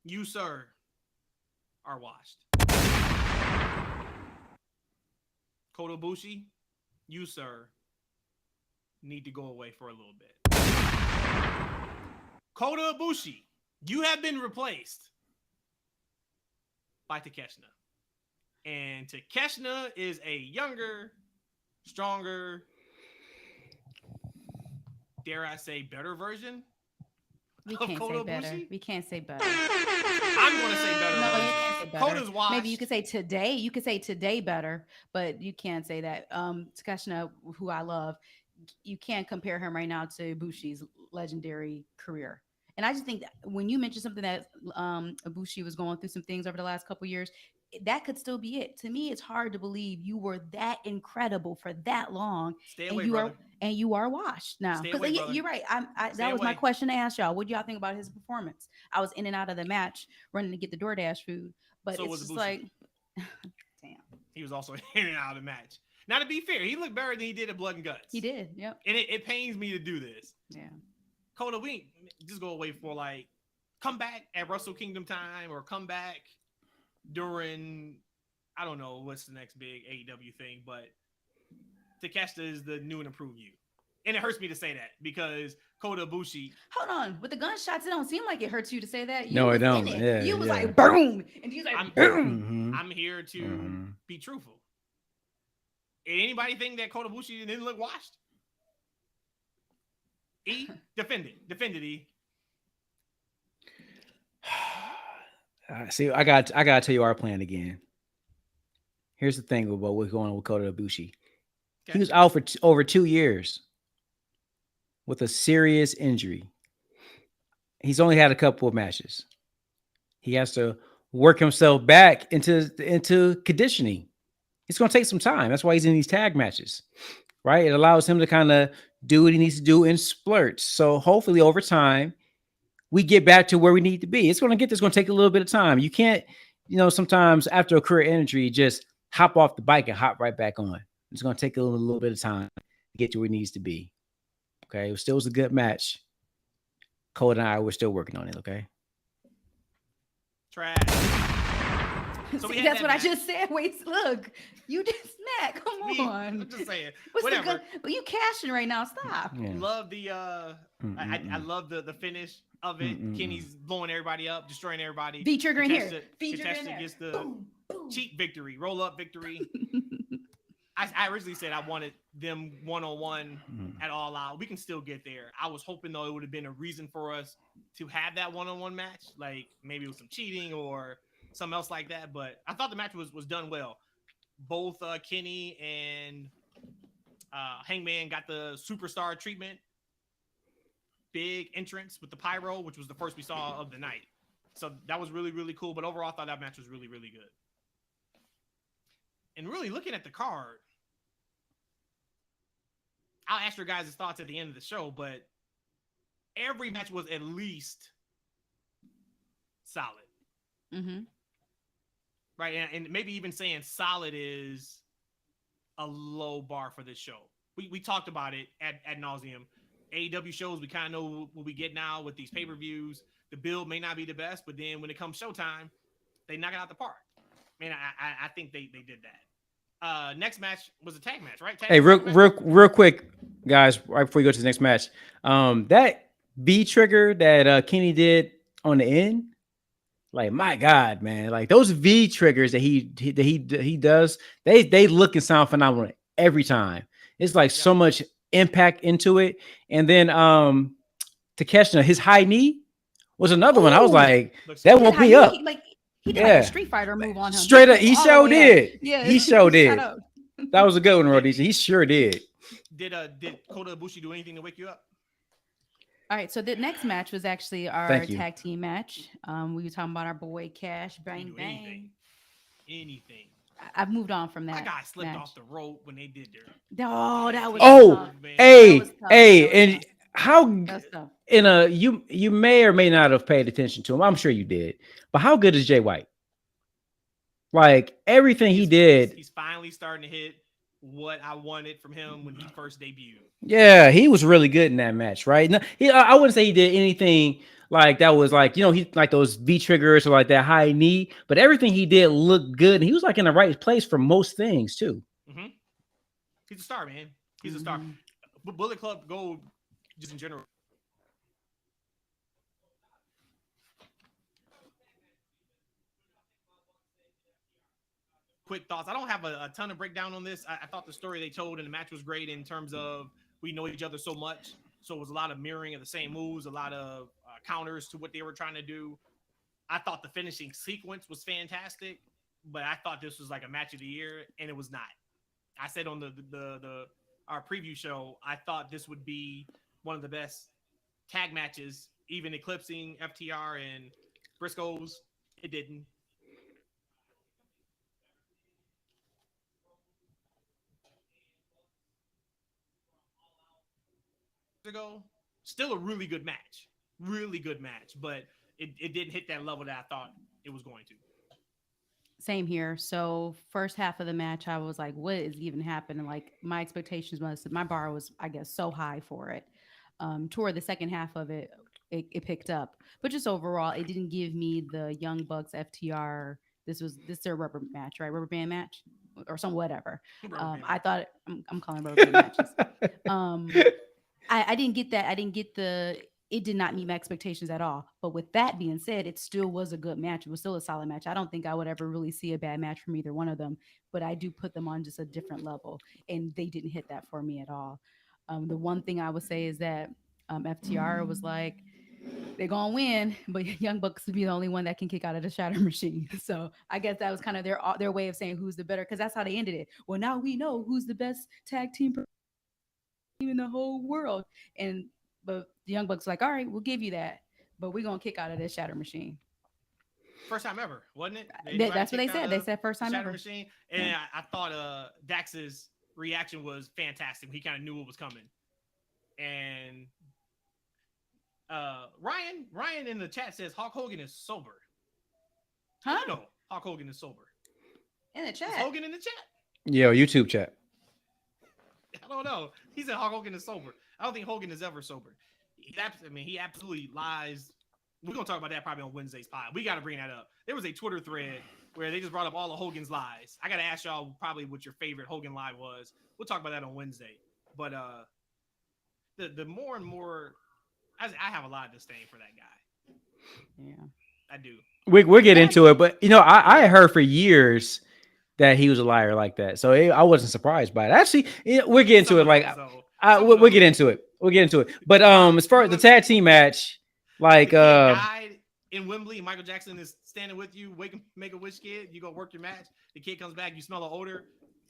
you, sir, are washed. Kota Ibushi, you, sir, need to go away for a little bit. Kota Ibushi, you have been replaced by Takeshita. And Takeshita is a younger, stronger, dare I say, better version of Kota Ibushi? We can't say better. I'm going to say better. No, you can't say better. Kota's washed. Maybe you could say today. You could say today better, but you can't say that. Takeshita, who I love, you can't compare him right now to Ibushi's legendary career. And I just think that when you mentioned something that Ibushi was going through some things over the last couple of years, that could still be it. To me, it's hard to believe you were that incredible for that long. Stay away, brother. You are washed now. Because you're right. That was my question to ask y'all. What do y'all think about his performance? I was in and out of the match, running to get the DoorDash food, but so it's just like, damn. He was also in and out of the match. Now, to be fair, he looked better than he did at Blood and Guts. He did. Yep. And it pains me to do this. Yeah. Kota, we just go away for come back at Wrestle Kingdom time or come back during, I don't know what's the next big AEW thing, but Takeshita is the new and improved you. And it hurts me to say that because Kota Ibushi. Hold on. With the gunshots, it don't seem like it hurts you to say that. No, it don't. Yeah, you was like, boom. And he was like, boom. I'm here to be truthful. And anybody think that Kota Ibushi didn't look washed? Defend it, E. See, I got to tell you our plan again. Here's the thing about what's going on with Kota Ibushi. Okay. He was out for over 2 years with a serious injury. He's only had a couple of matches. He has to work himself back into conditioning. It's going to take some time. That's why he's in these tag matches, right? It allows him to kind of do what he needs to do in splurts. So hopefully over time, we get back to where we need to be. It's going to take a little bit of time. You can't, sometimes after a career injury, just hop off the bike and hop right back on. It's going to take a little bit of time to get to where it needs to be. Okay. It still was a good match. Cole and I, we're still working on it. Okay. Trash. So we See, had that's that what I match. just said. Wait, look, you just Matt. Come on. I'm just saying. What's the Whatever. Well, you cashing right now. Stop. Yeah. Love the I love the finish of it. Kenny's blowing everybody up, destroying everybody. V trigger in here. V trigger in Contestant there. gets the Boom, boom. cheap victory, roll up victory. I originally said I wanted them one-on-one at All Out. We can still get there. I was hoping though it would have been a reason for us to have that one-on-one match, like maybe it was some cheating or something else like that. But I thought the match was done well. Both Kenny and Hangman got the superstar treatment. Big entrance with the pyro, which was the first we saw of the night. So that was really, really cool. But overall, I thought that match was really, really good. And really looking at the card, I'll ask your guys' thoughts at the end of the show, but every match was at least solid. Mm-hmm. Right. And maybe even saying solid is a low bar for this show. We talked about it ad nauseum. AEW shows, we kind of know what we get now with these pay-per-views. The build may not be the best, but then when it comes showtime, they knock it out the park. Man, I think they did that. Next match was a tag match, right? Hey, real quick, guys, right before we go to the next match, that V trigger that Kenny did on the end, like my God, man, like those V triggers that he does, they look and sound phenomenal every time. It's like so much impact into it. And then Takeshita, his high knee was another one. I was like, that woke me up. He did like a Street Fighter move on him. Straight up, he sure did. Yeah, he sure did. That was a good one, Rhodesia. He sure did. Did Kota Ibushi do anything to wake you up? All right, so the next match was actually our tag team match. We were talking about our boy Cash, bang bang. Anything. I've moved on from that. My guy slipped off the rope when they did their. Oh, that was. Oh, hey, and how in a you may or may not have paid attention to him. I'm sure you did, but how good is Jay White? Like everything he did, he's finally starting to hit what I wanted from him when he first debuted. Yeah, he was really good in that match, right? No, I wouldn't say he did anything like that was like, he like those V triggers or like that high knee, but everything he did looked good. And he was like in the right place for most things too. Mm-hmm. He's a star, man. He's a star. But Bullet Club Gold, just in general. Quick thoughts. I don't have a ton of breakdown on this. I thought the story they told in the match was great in terms of we know each other so much. So it was a lot of mirroring of the same moves, a lot of counters to what they were trying to do. I thought the finishing sequence was fantastic, but I thought this was like a match of the year, and it was not. I said on our preview show, I thought this would be one of the best tag matches, even eclipsing FTR and Briscoes. It didn't. Ago, still a really good match, but it didn't hit that level that I thought it was going to. Same here. So first half of the match, I was like, what is even happening? Like my expectations my bar was, I guess, so high for it. Toward the second half of it, it picked up, but just overall, it didn't give me the Young Bucks FTR. This is their rubber match, right? Rubber band match or some whatever. I thought I'm calling rubber band matches. I didn't get that. I didn't get it did not meet my expectations at all. But with that being said, it still was a good match. It was still a solid match. I don't think I would ever really see a bad match from either one of them, but I do put them on just a different level, and they didn't hit that for me at all. The one thing I would say is that FTR was like, they're going to win, but Young Bucks would be the only one that can kick out of the shatter machine. So I guess that was kind of their way of saying who's the better, because that's how they ended it. Well, now we know who's the best tag team in the whole world. But the Young Bucks like, all right, we'll give you that, but we're gonna kick out of this shatter machine. First time ever, wasn't it? That's what they said. They said first time shatter ever. Machine, and I thought Dax's reaction was fantastic. He kind of knew what was coming. And Ryan in the chat says Hulk Hogan is sober. Huh? You know, Hulk Hogan is sober. In the chat. Is Hogan in the chat? Yeah, YouTube chat. I don't know. He said Hulk Hogan is sober. I don't think Hogan is ever sober. He absolutely lies. We're going to talk about that probably on Wednesday's pod. We got to bring that up. There was a Twitter thread where they just brought up all of Hogan's lies. I gotta ask y'all probably what your favorite Hogan lie was. We'll talk about that on Wednesday. But the more and more, I have a lot of disdain for that guy. Yeah. I do. We'll get into it, but I heard for years that he was a liar like that, so I wasn't surprised by it. Actually, we'll get into it. Like, we'll get into it. We'll get into it. But as far as the tag team match, like, the kid died in Wembley. Michael Jackson is standing with you. Make a wish, kid. You go work your match. The kid comes back. You smell the odor.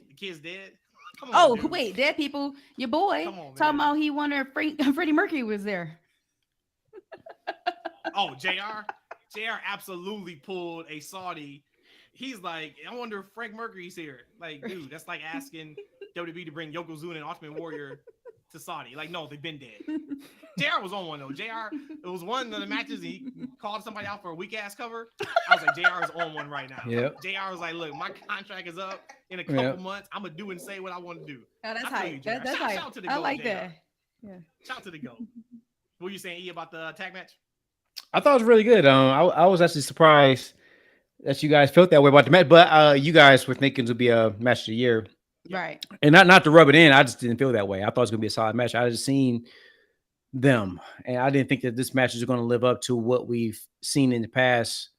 The kid's dead. Come on, dude. Wait, dead people. Your boy talking about he wondered Freddie Mercury was there. Oh, JR absolutely pulled a Saudi. He's like, I wonder if Frank Mercury's here. Like, dude, that's like asking WWE to bring Yokozuna and Ultimate Warrior to Saudi. Like, no, they've been dead. JR was on one though. JR, it was one of the matches he called somebody out for a weak ass cover. I was like, JR is on one right now. Yep. JR was like, look, my contract is up in a couple months. I'm gonna do and say what I want to do. Oh, that's hype. That's shout hype. to the I GOAT, like JR. that. Yeah. Shout to the GOAT. What were you saying, E, about the tag match? I thought it was really good. I was actually surprised that you guys felt that way about the match, but you guys were thinking it would be a match of the year, Right? and not to rub it in. I just didn't feel that way. I thought it was gonna be a solid match. I just seen them, and I didn't think that this match is going to live up to what we've seen in the past.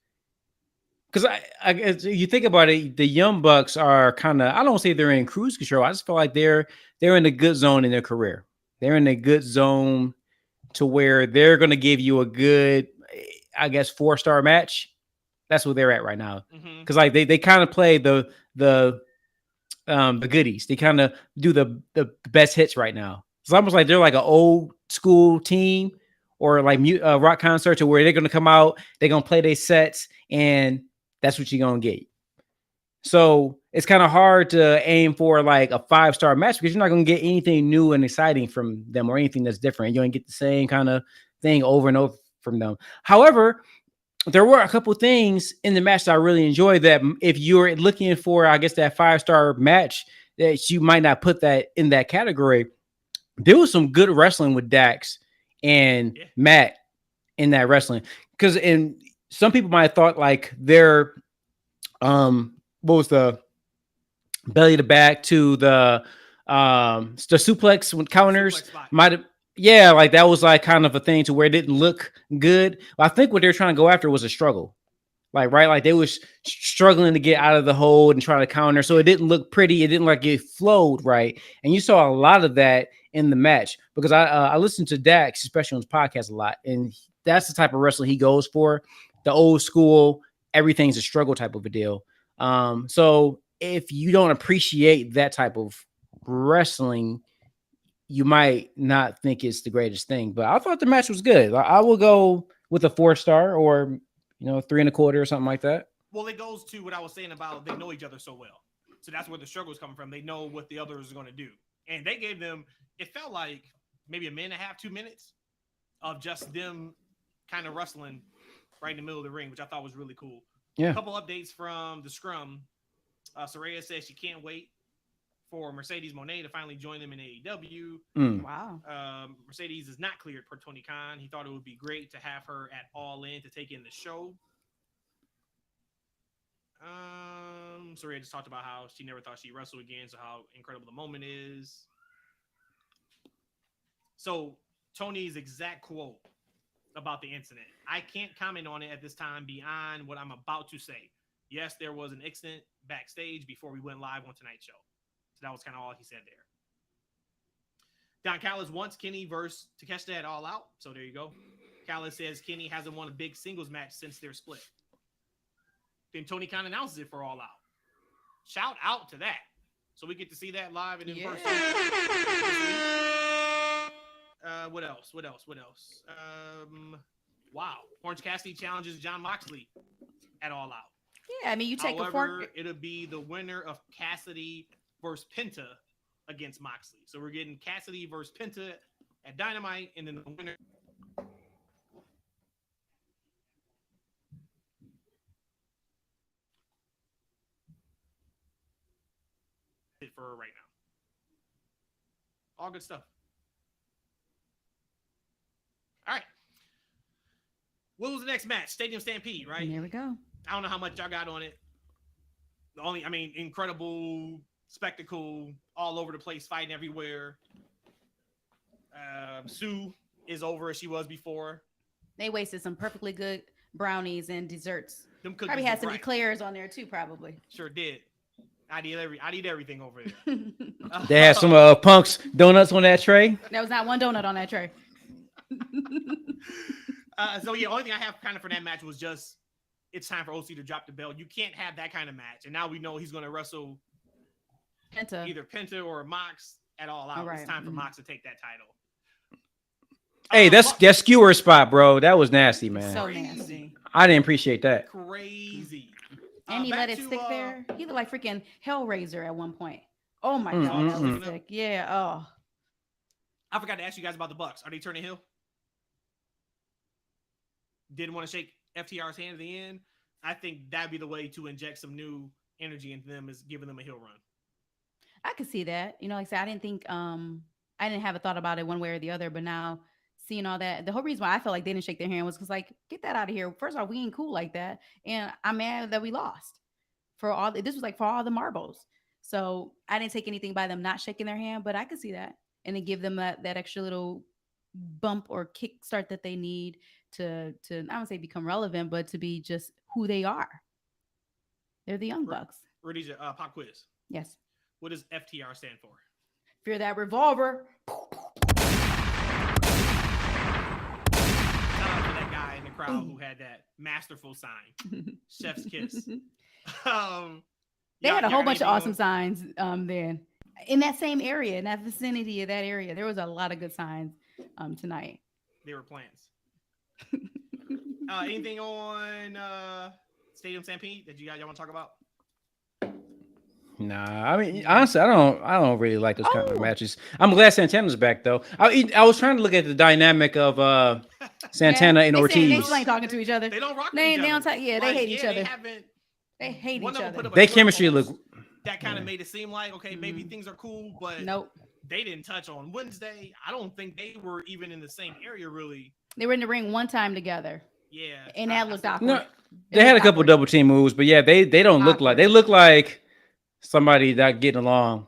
Because I guess you think about it, the Young Bucks are kind of, I don't say they're in cruise control. I just feel like they're in a good zone in their career. They're in a good zone to where they're going to give you a good, I guess, 4-star match. That's where they're at right now. Because like they kind of play the goodies. They kind of do the best hits right now. It's almost like they're like an old school team or like rock concert, to where they're going to come out, they're going to play their sets, and that's what you're going to get. So it's kind of hard to aim for like a 5-star match, because you're not going to get anything new and exciting from them or anything that's different. You're going to get the same kind of thing over and over from them. However, there were a couple things in the match that I really enjoyed, that if you're looking for, I guess, that 5-star match, that you might not put that in that category. There was some good wrestling with Dax and Matt in that wrestling. Because some people might have thought like their what was the belly to back to the suplex with counters might have, like that was like kind of a thing to where it didn't look good. I think what they're trying to go after was a struggle. Like they was struggling to get out of the hold and try to counter. So it didn't look pretty. It didn't like it flowed right. And you saw a lot of that in the match, because I listened to Dax, especially on his podcast, a lot. And that's the type of wrestling he goes for. The old school, everything's a struggle type of a deal. So if you don't appreciate that type of wrestling, you might not think it's the greatest thing. But I thought the match was good. I will go with a 4-star, or 3.25 or something like that. Well, it goes to what I was saying about they know each other so well. So that's where the struggle is coming from. They know what the other is going to do. And they gave them, it felt like maybe a minute and a half, 2 minutes of just them kind of wrestling right in the middle of the ring, which I thought was really cool. Yeah. A couple updates from the scrum. Saraya says she can't wait for Mercedes Moné to finally join them in AEW. Wow. Mercedes is not cleared per Tony Khan. He thought it would be great to have her at All In to take in the show. Saraya just talked about how she never thought she'd wrestle again, so how incredible the moment is. So Tony's exact quote about the incident: I can't comment on it at this time beyond what I'm about to say. Yes, there was an incident backstage before we went live on tonight's show. So that was kind of all he said there. Don Callis wants Kenny versus Takeshita at All Out. So there you go. Callis says Kenny hasn't won a big singles match since their split. Then Tony Khan announces it for All Out. Shout out to that. So we get to see that live and in person. What else? Wow. Orange Cassidy challenges John Moxley at All Out. Yeah, I mean, you take a fork. It'll be the winner of Cassidy versus Penta against Moxley. So we're getting Cassidy versus Penta at Dynamite, and then the winner. It for right now. All good stuff. All right. What was the next match? Stadium Stampede, right? There we go. I don't know how much y'all got on it. Incredible spectacle all over the place, fighting everywhere. Sue is over as she was before. They wasted some perfectly good brownies and desserts. Them cookies Probably had look some right. eclairs on there too, probably. Sure did. I need everything over there. They had some Punk's donuts on that tray. There was not one donut on that tray. Only thing I have kind of for that match was just it's time for OC to drop the belt. You can't have that kind of match, and now we know he's going to wrestle either Penta or Mox at all out. Right. It's time for Mox to take that title. Hey, that's skewer spot, bro. That was nasty, man. So nasty. I didn't appreciate that. Crazy. And he let it stick there. He looked like freaking Hellraiser at one point. Oh my god, that was sick. Yeah. Oh. I forgot to ask you guys about the Bucks. Are they turning heel? Didn't want to shake FTR's hand at the end. I think that'd be the way to inject some new energy into them, is giving them a heel run. I could see that. Like I said, I didn't think I didn't have a thought about it one way or the other, but now seeing all that, the whole reason why I felt like they didn't shake their hand was because, like, get that out of here. First of all, we ain't cool like that, and I'm mad that we lost for all. This was like for all the marbles, so I didn't take anything by them not shaking their hand, but I could see that, and then give them that extra little bump or kick start that they need to I don't say become relevant, but to be just who they are. They're the Young Bucks. Rudy's pop quiz. Yes. What does FTR stand for? Fear that revolver. That guy in the crowd who had that masterful sign, Chef's Kiss. They had a whole bunch of awesome signs then in that same area, in that vicinity of that area. There was a lot of good signs tonight. They were plants. Anything on Stadium Stampede that y'all want to talk about? Nah, I mean, honestly, I don't really like those kind of matches. I'm glad Santana's back though. I was trying to look at the dynamic of Santana and Ortiz. They still ain't talking to each other. They don't rock with each other. They hate each other. They hate each other. They chemistry look. That kind of made it seem like, okay, maybe things are cool, but nope. They didn't touch on Wednesday. I don't think they were even in the same area really. They were in the ring one time together. Yeah, and that looked awkward. No, they had a couple double team moves, but yeah, they don't look like, they look like somebody that getting along.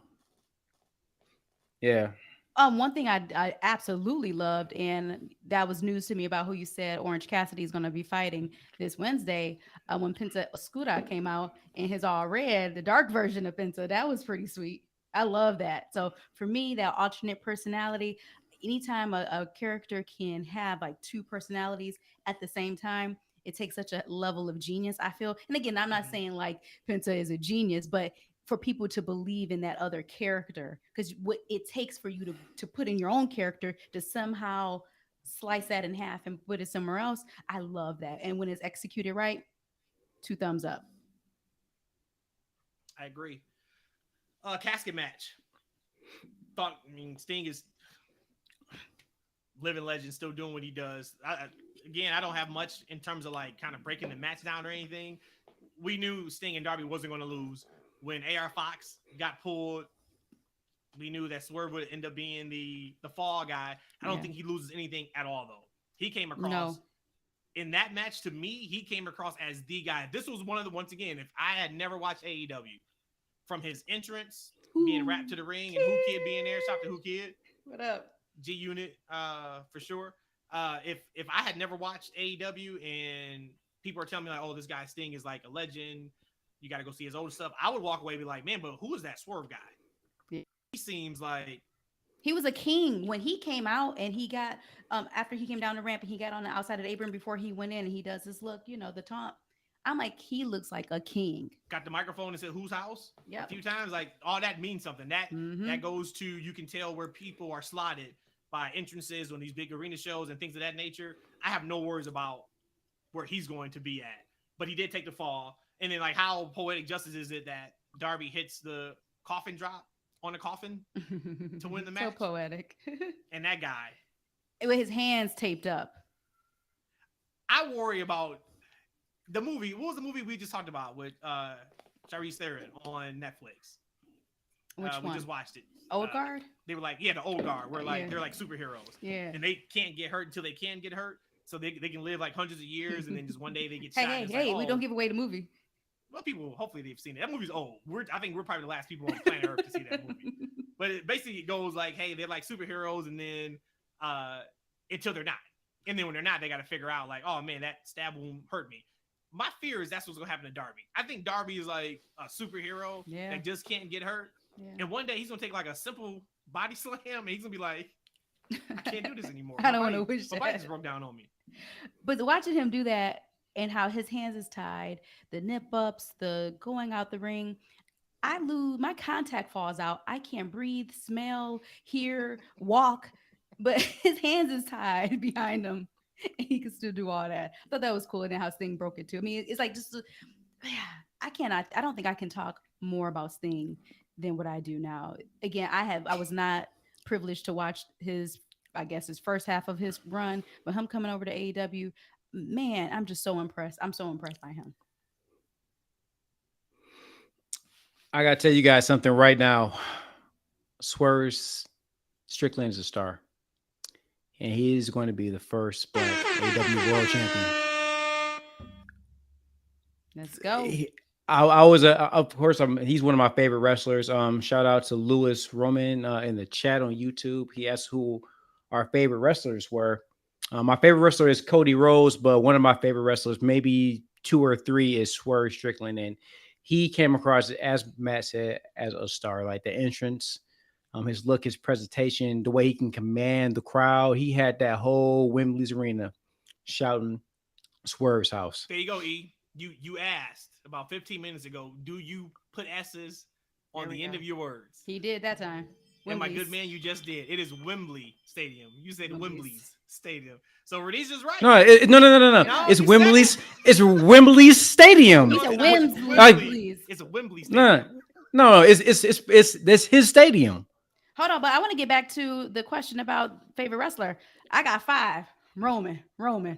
Yeah. One thing I absolutely loved, and that was news to me about who you said Orange Cassidy is going to be fighting this Wednesday. When Penta Oscura came out in his all red, the dark version of Penta, that was pretty sweet. I love that. So for me, that alternate personality, anytime a character can have like two personalities at the same time, it takes such a level of genius, I feel. And again, I'm not saying like Penta is a genius, but for people to believe in that other character, because what it takes for you to put in your own character to somehow slice that in half and put it somewhere else. I love that. And when it's executed right, 2 thumbs up. I agree. Casket match. Sting is living legend, still doing what he does. I don't have much in terms of like kind of breaking the match down or anything. We knew Sting and Darby wasn't going to lose. When AR Fox got pulled, we knew that Swerve would end up being the fall guy. I don't think he loses anything at all, though. He came across in that match, to me, he came across as the guy. This was one of the, once again, if I had never watched AEW, from his entrance, being wrapped to the ring, and Who Kid being there, shout out to Who Kid. What up? G Unit, for sure. If I had never watched AEW and people are telling me like, oh, this guy Sting is like a legend, you got to go see his older stuff, I would walk away and be like, man, but who is that Swerve guy? Yeah. He seems like he was a king when he came out, and he got after he came down the ramp and he got on the outside of the apron before he went in, and he does this look, the taunt. I'm like, he looks like a king. Got the microphone and said, whose house? Yeah. A few times, like all that means something. That goes to, you can tell where people are slotted by entrances on these big arena shows and things of that nature. I have no worries about where he's going to be at, but he did take the fall. And then like how poetic justice is it that Darby hits the coffin drop on the coffin to win the match? So poetic. And that guy. With his hands taped up. I worry about the movie. What was the movie we just talked about with Charlize Theron on Netflix? Which one? We just watched it. Old Guard? They were like, the Old Guard, where like they're like superheroes. Yeah. And they can't get hurt until they can get hurt. So they can live like hundreds of years, and then just one day they get shot. Hey, we don't give away the movie. well, people hopefully they've seen it. That movie's old. I think we're probably the last people on planet Earth to see that movie. But it goes like, hey, they're like superheroes, and then until they're not, and then when they're not, they got to figure out like, oh man, that stab wound hurt me. My fear is that's what's gonna happen to Darby. I think Darby is like a superhero that just can't get hurt, and one day he's gonna take like a simple body slam, and he's gonna be like, I can't do this anymore. I don't want to wish my that. body just broke down on me. But watching him do that and how his hands is tied, the nip ups, the going out the ring, I lose my contact falls out. I can't breathe, smell, hear, walk, but his hands is tied behind him. And he can still do all that. I thought that was cool. And then how Sting broke it too. I mean, it's like just I don't think I can talk more about Sting than what I do now. Again, I was not privileged to watch his first half of his run, but him coming over to AEW, man, I'm just so impressed. I'm so impressed by him. I gotta tell you guys something right now. Swerve Strickland is a star, and he is going to be the first Black AEW World Champion. Let's go. I was of course he's one of my favorite wrestlers. Shout out to Louis Roman in the chat on YouTube. He asked who our favorite wrestlers were. My favorite wrestler is Cody Rhodes, but one of my favorite wrestlers, maybe 2 or 3, is Swerve Strickland, and he came across, as Matt said, as a star. Like the entrance, his look, his presentation, the way he can command the crowd. He had that whole Wembley's arena shouting Swerve's house. There you go, E. You asked about 15 minutes ago, do you put S's on the end of your words? He did that time. And my good man, you just did. It is Wembley Stadium. You said Wembley's Stadium. So Renice is right. No. It's Wembley's. It's Wembley's Stadium. It's a Wembley's. It's a Wembley Stadium. No. It's his stadium. Hold on, but I want to get back to the question about favorite wrestler. I got 5. Roman. 5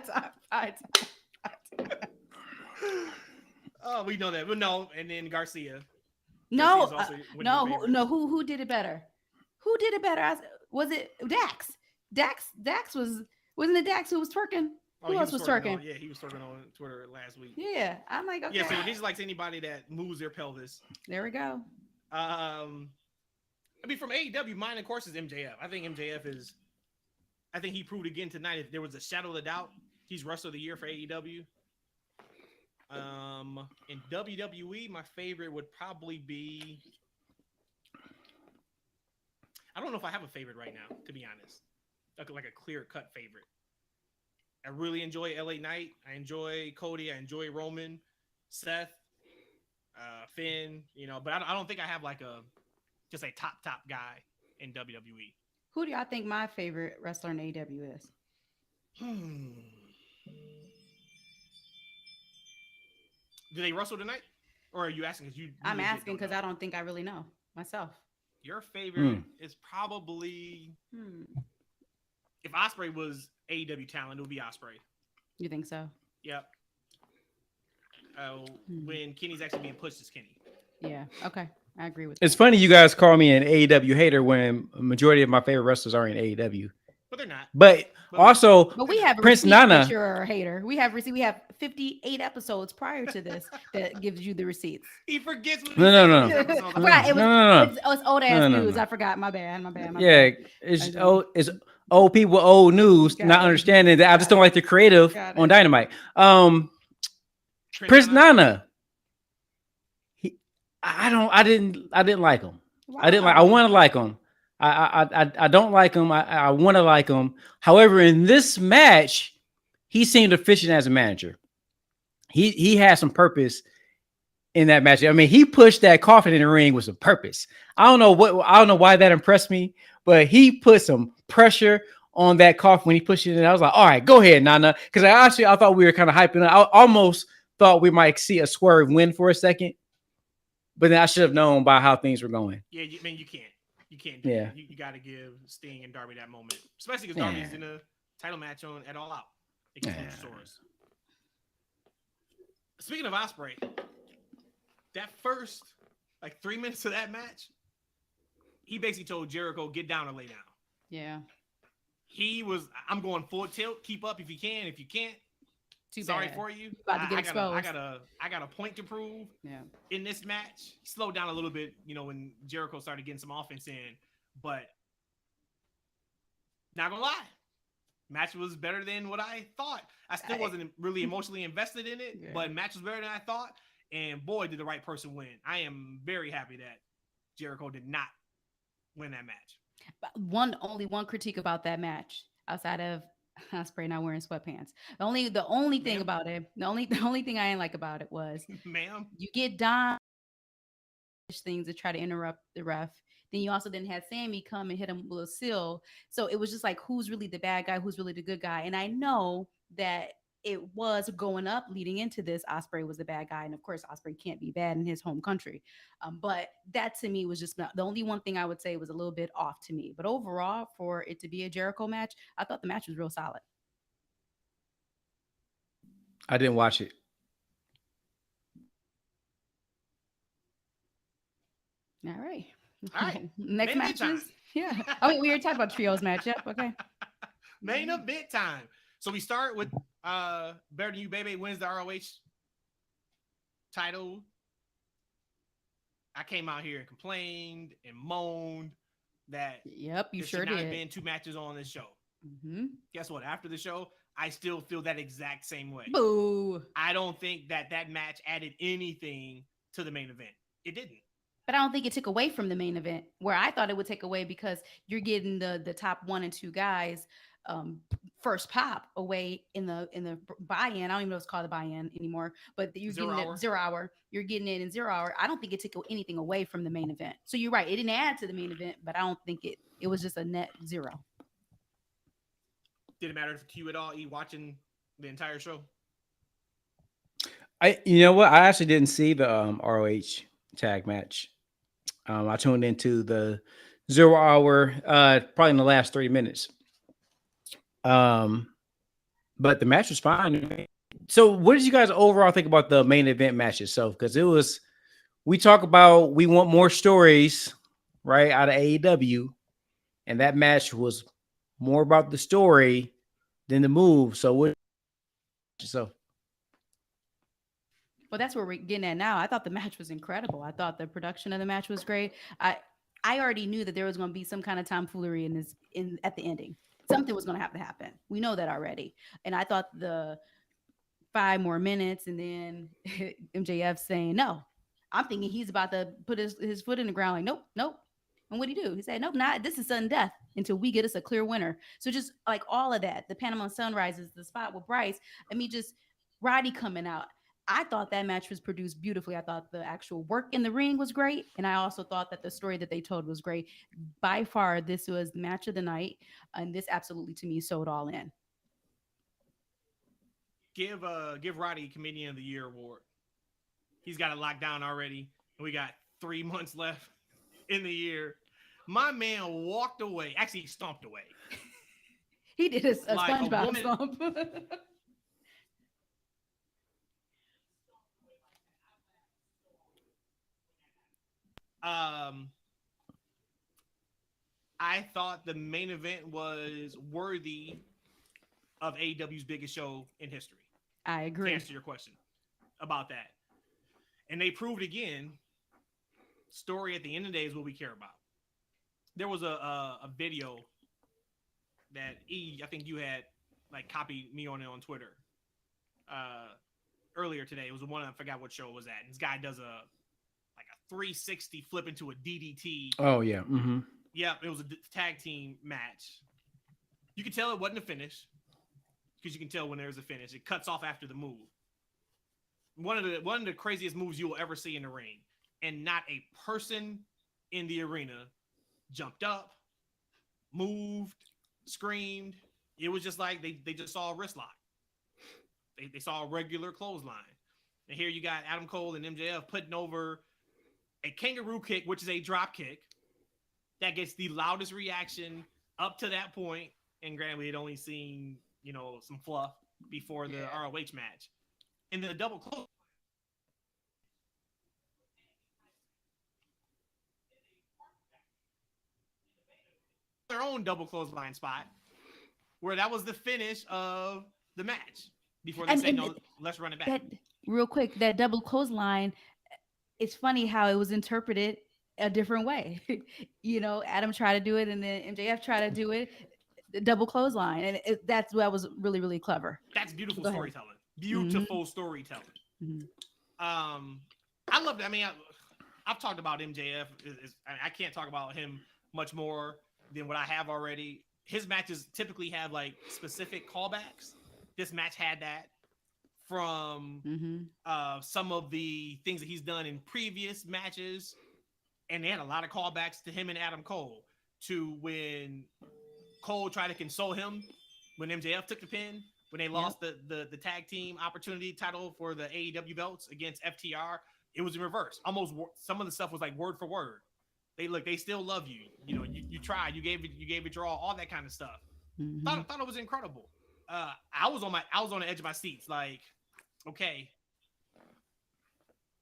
times. Oh, we know that. But no, and then Garcia. No. Who did it better? Who did it better? Was it Dax? Wasn't it Dax who was twerking? Who else was twerking? He was twerking on Twitter last week. Yeah, I'm like, okay. Yeah, so this likes anybody that moves their pelvis. There we go. I mean, from AEW, mine of course is MJF. I think he proved again tonight. If there was a shadow of a doubt, he's wrestler of the year for AEW. In WWE, my favorite would probably be. I don't know if I have a favorite right now, to be honest. Like a clear-cut favorite. I really enjoy LA Knight. I enjoy Cody. I enjoy Roman, Seth, Finn. But I don't think I have like just a top guy in WWE. Who do y'all think my favorite wrestler in AEW is? Do they wrestle tonight? Or are you asking because you? I'm asking because I don't think I really know myself. Your favorite is probably if Ospreay was AEW talent, it would be Ospreay. You think so? Yep. When Kenny's actually being pushed as Kenny. Yeah. Okay. I agree with It's funny you guys call me an AEW hater when a majority of my favorite wrestlers are in AEW. But they're not. But also, we have Prince Nana. You're a hater. We have 58 episodes prior to this that gives you the receipts. He forgets. No. It's old ass news. I forgot. My bad. Yeah, it's old people, old news. Not understanding that. I just don't like the creative on Dynamite. Prince Nana. I didn't like him. Wow. I want to like him. I don't like him. I want to like him. However, in this match, he seemed efficient as a manager. He had some purpose in that match. I mean, he pushed that coffin in the ring with some purpose. I don't know why that impressed me, but he put some pressure on that coffin when he pushed it in. I was like, all right, go ahead, Nana. Because I thought we were kind of hyping it. I almost thought we might see a Swerve win for a second. But then I should have known by how things were going. Yeah, you can't. You can't do that. You got to give Sting and Darby that moment. Especially because Darby's in a title match at All Out against Luchasaurus. Speaking of Ospreay, that first 3 minutes of that match, he basically told Jericho, get down or lay down. Yeah. I'm going full tilt. Keep up if you can. If you can't, Too sorry bad. for you. You about to get I exposed. got a point to prove Yeah. in this match. Slowed down a little bit, when Jericho started getting some offense in, but not gonna lie, match was better than what I thought. I still wasn't really emotionally invested in it, Yeah. but match was better than I thought. And boy, did the right person win. I am very happy that Jericho did not win that match. But only one critique about that match outside of Ospreay not wearing sweatpants. The only thing Ma'am? about it, the only thing I didn't like about it was Ma'am, you get Don things to try to interrupt the ref. Then you also then had Sammy come and hit him with a seal. So it was just like, who's really the bad guy? Who's really the good guy? And I know that it was going up leading into this. Ospreay was the bad guy. And of course, Ospreay can't be bad in his home country. But that to me was just the only one thing I would say was a little bit off to me. But overall, for it to be a Jericho match, I thought the match was real solid. I didn't watch it. All right. All right. Next Main event matches. time. Yeah. Oh, wait, we already talked about trios match. Yep. Okay. main event time. So we start with Better Than You Baby wins the ROH title. I came out here and complained and moaned that Yep, you there sure should not have did. been 2 matches on this show. Mm-hmm. Guess what? After the show, I still feel that exact same way. Boo. I don't think that match added anything to the main event. It didn't. But I don't think it took away from the main event, where I thought it would take away because you're getting the top 1 and 2 guys first pop away in the buy-in. I don't even know if it's called a buy-in anymore, but you're getting it 0 hour. You're getting it in 0 hour. I don't think it took anything away from the main event. So you're right. It didn't add to the main event, but I don't think it was just a net 0. Did it matter to you at all, watching the entire show? You know what? I actually didn't see the ROH tag match. I tuned into the 0 hour, probably in the last 3 minutes. But the match was fine. So, what did you guys overall think about the main event match itself? Because we talk about we want more stories, right, out of AEW, and that match was more about the story than the move. So, what? So. Well, that's where we're getting at now. I thought the match was incredible. I thought the production of the match was great. I already knew that there was going to be some kind of tomfoolery at the ending. Something was going to have to happen. We know that already. And I thought the 5 more minutes and then MJF saying no. I'm thinking he's about to put his foot in the ground like, nope. And what did he do? He said, nope, not this is sudden death until we get us a clear winner. So just like all of that, the Panama Sunrises, the spot with Bryce, just Roddy coming out. I thought that match was produced beautifully. I thought the actual work in the ring was great. And I also thought that the story that they told was great. By far, this was the match of the night. And this absolutely, to me, sold all in. Give Roddy Comedian of the Year award. He's got it locked down already. And we got 3 months left in the year. My man walked away. Actually, he stomped away. He did a like SpongeBob stomp. I thought the main event was worthy of AEW's biggest show in history. I agree. To answer your question about that. And they proved again, story at the end of the day is what we care about. There was a video that I think you had like copied me on it on Twitter earlier today. It was the one, I forgot what show it was at. And this guy does a 360 flip into a DDT. Oh yeah. Mm-hmm. Yeah, it was a tag team match. You could tell it wasn't a finish because you can tell when there's a finish. It cuts off after the move. One of the craziest moves you will ever see in the ring, and not a person in the arena jumped up, moved, screamed. It was just like they just saw a wrist lock. They saw a regular clothesline. And here you got Adam Cole and MJF putting over a kangaroo kick, which is a drop kick that gets the loudest reaction up to that point. And granted, we had only seen, some fluff before the ROH match. And then a double close. Their own double clothesline spot where that was the finish of the match. before they And say no, let's run it back. that real quick, that double clothesline, it's funny how it was interpreted a different way. Adam tried to do it, and then MJF tried to do it, the double clothesline, and that's what was really really clever. That's beautiful Go ahead. storytelling. Hmm. Beautiful storytelling. Hmm. I love that. I mean, I've talked about MJF. I can't talk about him much more than what I have already. His matches typically have like specific callbacks. This match had that from Hmm. some of the things that he's done in previous matches, and they had a lot of callbacks to him and Adam Cole. To when Cole tried to console him when MJF took the pin, when they lost the tag team opportunity title for the AEW belts against FTR. It was in reverse. Almost some of the stuff was like word for word. They still love you. You tried, you gave it your all that kind of stuff. Hmm. Thought it was incredible. I was on the edge of my seats. Like, okay,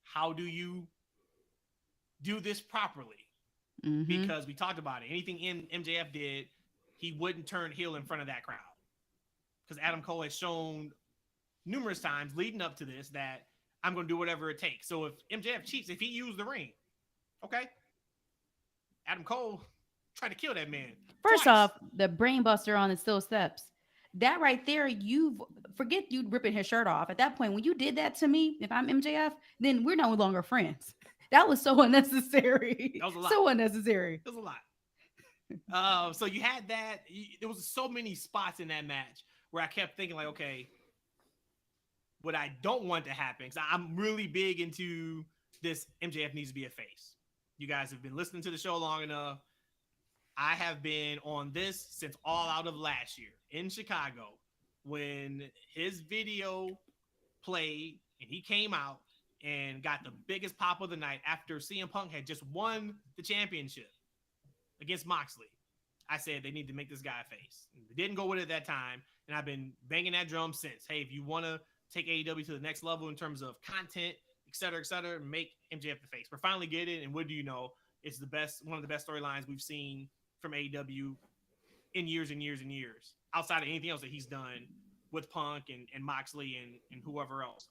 how do you do this properly? Hmm. Because we talked about it. Anything MJF did, he wouldn't turn heel in front of that crowd. Because Adam Cole has shown numerous times leading up to this that I'm going to do whatever it takes. So if MJF cheats, if he used the ring, okay, Adam Cole tried to kill that man First twice. off, the brain buster on the steel steps. That right there, you forget you ripping his shirt off. At that point, when you did that to me, if I'm MJF, then we're no longer friends. That was so unnecessary. That was a lot. So unnecessary. It was a lot. So you had that. There was so many spots in that match where I kept thinking like, okay, what I don't want to happen, because I'm really big into this MJF needs to be a face. You guys have been listening to the show long enough. I have been on this since All Out of last year in Chicago when his video played and he came out and got the biggest pop of the night after CM Punk had just won the championship against Moxley. I said they need to make this guy a face. They didn't go with it at that time, and I've been banging that drum since. Hey, if you want to take AEW to the next level in terms of content, et cetera, make MJF the face. We're finally getting it, and what do you know? It's one of the best storylines we've seen from AEW in years and years and years, outside of anything else that he's done with Punk and Moxley and whoever else.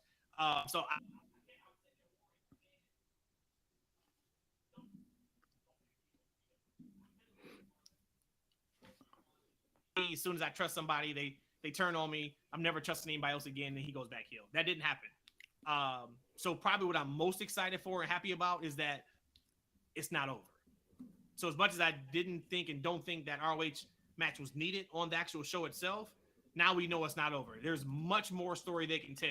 As soon as I trust somebody, they turn on me. I'm never trusting anybody else again, and he goes back heel. That didn't happen. So probably what I'm most excited for and happy about is that it's not over. So as much as I didn't think and don't think that ROH match was needed on the actual show itself, now we know it's not over. There's much more story they can tell.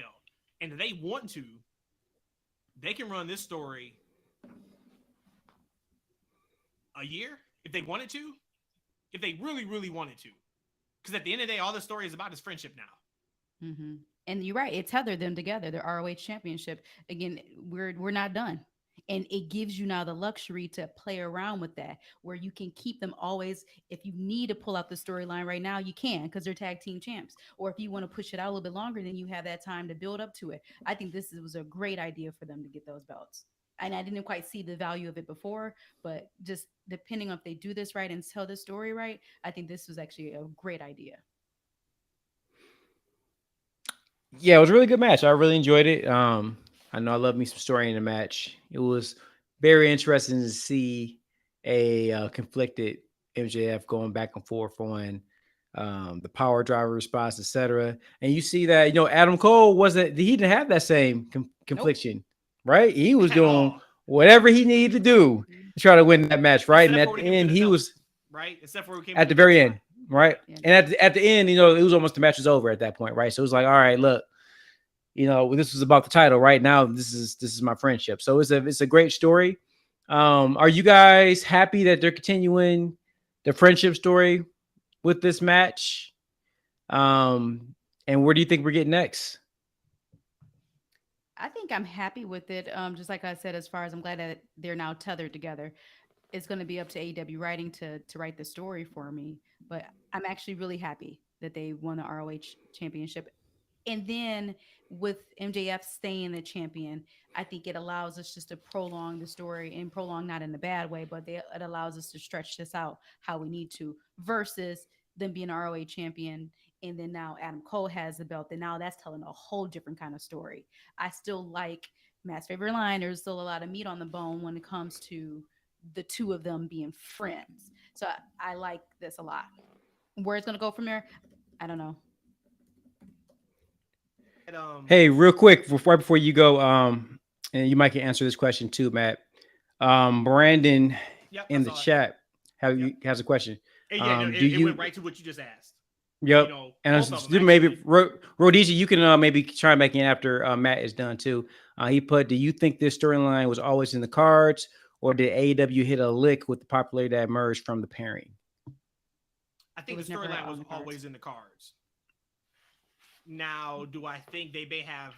And if they want to, they can run this story a year if they wanted to, if they really, really wanted to. Because at the end of the day, all the story is about is friendship now. Hmm. And you're right; it tethered them together. The ROH Championship. Again, we're not done, and it gives you now the luxury to play around with that, where you can keep them always. If you need to pull out the storyline right now, you can because they're tag team champs. Or if you want to push it out a little bit longer, then you have that time to build up to it. I think this was a great idea for them to get those belts. And I didn't quite see the value of it before, but just depending on if they do this right and tell the story right, I think this was actually a great idea. Yeah, it was a really good match. I really enjoyed it. I know I love me some story in the match. It was very interesting to see a conflicted MJF going back and forth on the power driver response, etc. And you see that Adam Cole he didn't have that same Nope. confliction, right? He was At doing all. whatever he needed to do to try to win that match, right? And Except at for the when it came to end, the he belts, was right? Except for when it came to at the the belt very spot. end, right? Yeah. And at the end, it was almost the match was over at that point, right? So it was like, all right, look, this was about the title. Right now, this is my friendship. So it's a great story. Are you guys happy that they're continuing the friendship story with this match? And where do you think we're getting next? I think I'm happy with it. Just like I said, as far as I'm glad that they're now tethered together. It's going to be up to AEW writing to write the story for me. But I'm actually really happy that they won the ROH championship. And then with MJF staying the champion, I think it allows us just to prolong the story and prolong not in a bad way, but it allows us to stretch this out how we need to versus them being ROH champion and then now Adam Cole has the belt, and now that's telling a whole different kind of story. I still like Matt's favorite line. There's still a lot of meat on the bone when it comes to the two of them being friends. So I like this a lot. Where it's gonna go from there, I don't know. And, Hey, real quick, right before you go, and you might can answer this question too, Matt. Brandon yep, I in the saw it. chat Yep. has a question. And yeah, no, Do it you? went right to what you just asked. Yep. And Both of them, maybe actually. Rhodesia, you can maybe try and make it after Matt is done too. He put, do you think this storyline was always in the cards, or did AEW hit a lick with the popularity that emerged from the pairing? I think was the never storyline on was the cards. always in the cards. Now, do I think they may have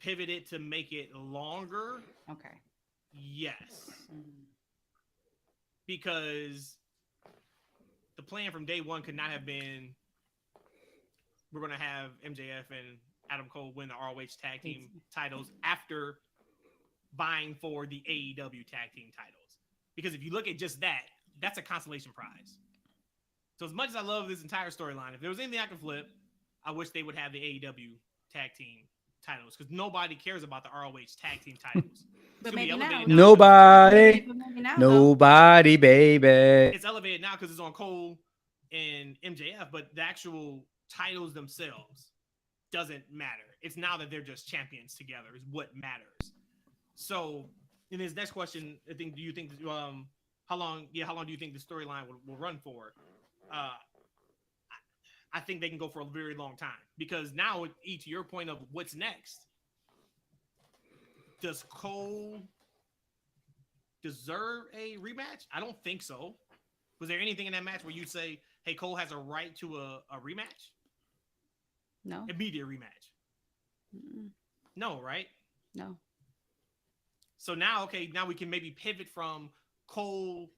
pivoted to make it longer? Okay. Yes. Mhm. Because the plan from day one could not have been we're going to have MJF and Adam Cole win the ROH tag team titles after vying for the AEW tag team titles. Because if you look at just that, that's a consolation prize. So as much as I love this entire storyline, if there was anything I could flip, I wish they would have the AEW tag team titles because nobody cares about the ROH tag team titles. But gonna be maybe now. elevated now. Nobody, But maybe now, though. nobody, baby. It's elevated now because it's on Cole and MJF, but the actual titles themselves doesn't matter. It's now that they're just champions together is what matters. So in his next question, I think, do you think how long do you think the storyline will run for? I think they can go for a very long time because now, to your point of what's next, does Cole deserve a rematch? I don't think so. Was there anything in that match where you say, hey, Cole has a right to a rematch? No. Immediate rematch? Mm-mm. No, right? No. So now we can maybe pivot from Cole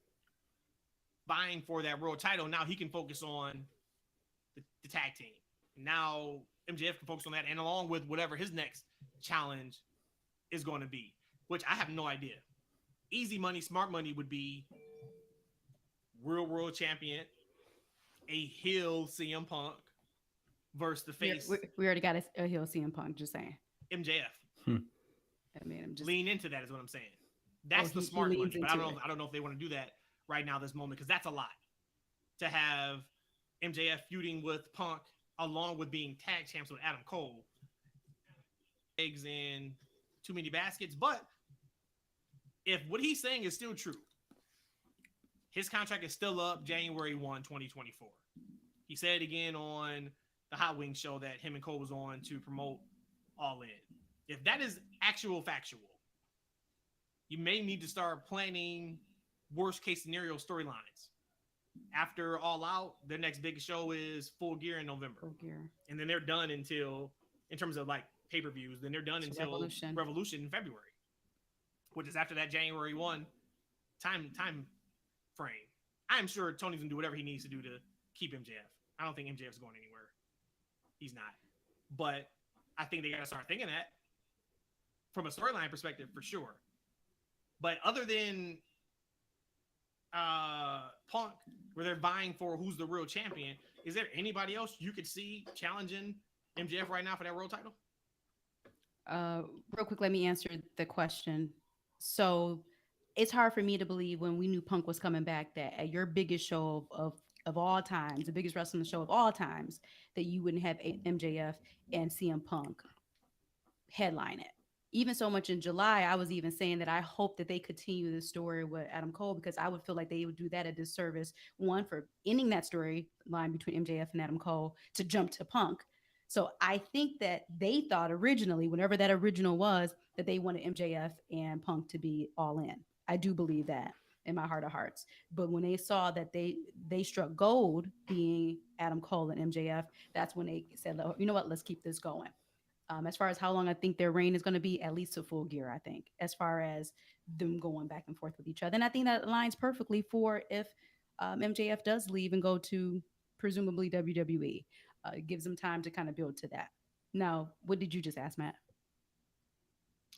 vying for that world title. Now he can focus on the tag team. Now MJF can focus on that, and along with whatever his next challenge is going to be, which I have no idea. Easy money, smart money would be real world champion, a heel CM Punk versus the face We already got a heel CM Punk. Just saying. MJF. I mean, I'm just Lean into that is what I'm saying. That's the smart money, but I don't know if they want to do that right now, this moment, because that's a lot to have MJF feuding with Punk along with being tag champs with Adam Cole. Eggs in too many baskets, but if what he's saying is still true, his contract is still up January 1, 2024. He said again on the Hot Wings show that him and Cole was on to promote All In. If that is factual, you may need to start planning worst case scenario storylines. After All Out, their next biggest show is Full Gear in November. Full Gear. And then they're done until, in terms of like pay-per-views, then they're done until Revolution in February, which is after that January 1 time frame. I'm sure Tony's gonna do whatever he needs to do to keep MJF. I don't think MJF's going anywhere. He's not. But I think they gotta start thinking that from a storyline perspective for sure. But other than Punk, where they're vying for who's the real champion, is there anybody else you could see challenging MJF right now for that world title? Real quick, let me answer the question. So it's hard for me to believe when we knew Punk was coming back that at your biggest show of all times, the biggest wrestling show of all times, that you wouldn't have MJF and CM Punk headline it. Even so much in July, I was even saying that I hope that they continue the story with Adam Cole, because I would feel like they would do that a disservice, one, for ending that storyline between MJF and Adam Cole to jump to Punk. So I think that they thought originally, whenever that original was, that they wanted MJF and Punk to be all in. I do believe that in my heart of hearts. But when they saw that they struck gold being Adam Cole and MJF, that's when they said, you know what, let's keep this going. As far as how long I think their reign is going to be, at least to Full Gear, I think, as far as them going back and forth with each other. And I think that aligns perfectly for if MJF does leave and go to presumably WWE. It gives them time to kind of build to that. Now, what did you just ask, Matt?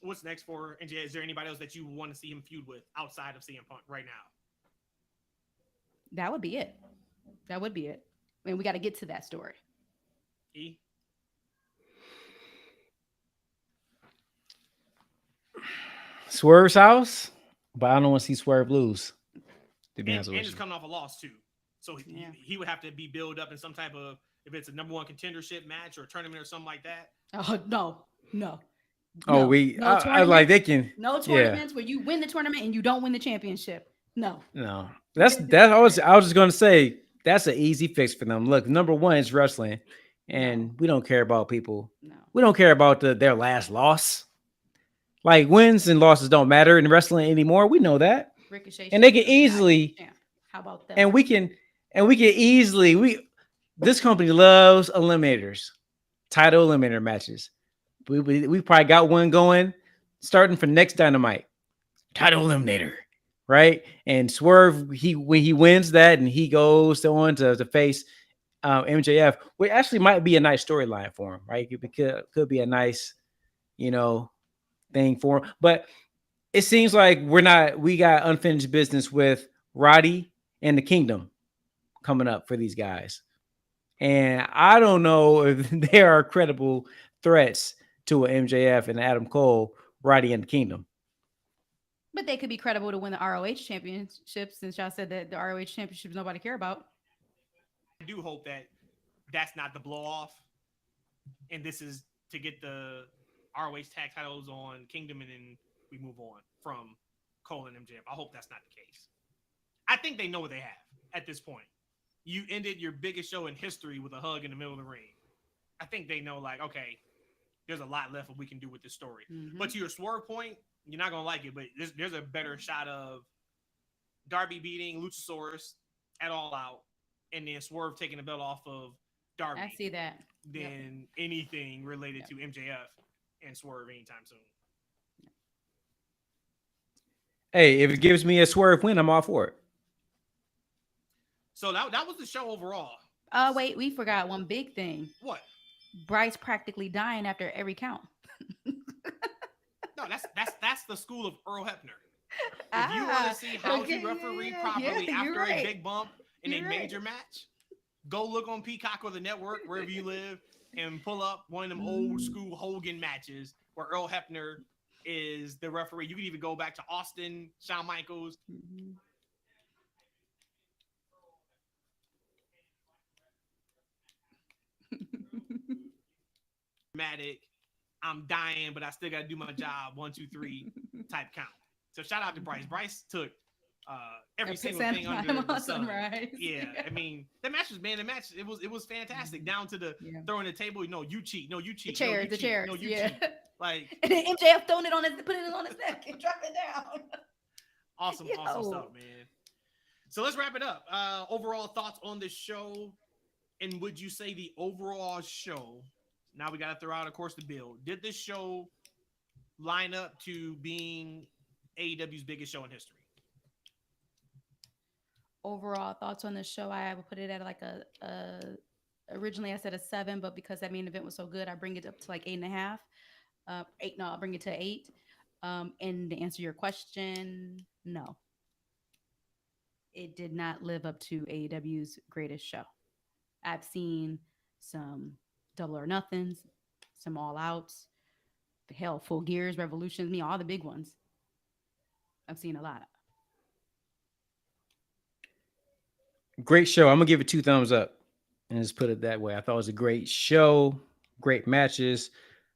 What's next for MJF? Is there anybody else that you want to see him feud with outside of CM Punk right now? That would be it. That would be it. And we got to get to that story. E. Swerve's house, but I don't want to see Swerve lose. To be honest And with just you. coming off a loss too, so he would have to be built up in some type of, if it's a number one contendership match or a tournament or something like that. Oh no. Oh, I like they can. No tournaments where you win the tournament and you don't win the championship. No. No, I was just gonna say that's an easy fix for them. Look, number one is wrestling, and we don't care about people. No. We don't care about their last loss. Like wins and losses don't matter in wrestling anymore. We know that. Ricochet And they can easily. How about that? And we can easily. This company loves eliminators, title eliminator matches. We probably got one going, starting for next Dynamite, title eliminator, right? And Swerve, when he wins that, and he goes on to face MJF, which actually might be a nice storyline for him, right? It could be a nice, thing for him. But it seems like we got unfinished business with Roddy and the Kingdom coming up for these guys. And I don't know if there are credible threats to an MJF and Adam Cole, Roddy and the Kingdom. But they could be credible to win the ROH championship, since y'all said that the ROH championship nobody care about. I do hope that that's not the blow off, and this is to get the ROH tag titles on Kingdom, and then we move on from Cole and MJF. I hope that's not the case. I think they know what they have at this point. You ended your biggest show in history with a hug in the middle of the ring. I think they know, like, okay, there's a lot left that we can do with this story. Mm-hmm. But to your Swerve point, you're not going to like it, but there's a better shot of Darby beating Luchasaurus at All Out, and then Swerve taking the belt off of Darby. I see that. Than anything related to MJF and Swerve anytime soon. Hey, if it gives me a Swerve win, I'm all for it. So that was the show overall. Wait, we forgot one big thing. What? Bryce practically dying after every count. No, that's the school of Earl Hebner. If you want to see how to referee properly after a big bump in a major match, go look on Peacock or the network, wherever you live, and pull up one of them old school Hogan matches where Earl Hebner is the referee. You can even go back to Austin, Shawn Michaels. Mm-hmm. Dramatic, I'm dying, but I still got to do my job. 1, 2, 3 type count. So shout out to Bryce. Bryce took every single thing under the sun. Yeah, I mean, the match was, man, it was fantastic. Down to the throwing the table. No, you cheat. No, you cheat. The chairs. No, you cheat. Like, and then MJF putting it on his neck and dropping it down. Awesome stuff, man. So let's wrap it up. Overall thoughts on this show, and would you say the overall show? Now we got to throw out, of course, the bill. Did this show line up to being AEW's biggest show in history? Overall thoughts on the show, I would put it at like originally I said a 7, but because that main event was so good, I bring it up to like 8.5. 8, no, I'll bring it to 8. And to answer your question, no. It did not live up to AEW's greatest show. I've seen some Double or Nothings, some All Outs, hell, Full Gears, Revolutions, all the big ones. I've seen a lot. Great show. I'm gonna give it 2 thumbs up, and just put it that way. I thought it was a great show, great matches.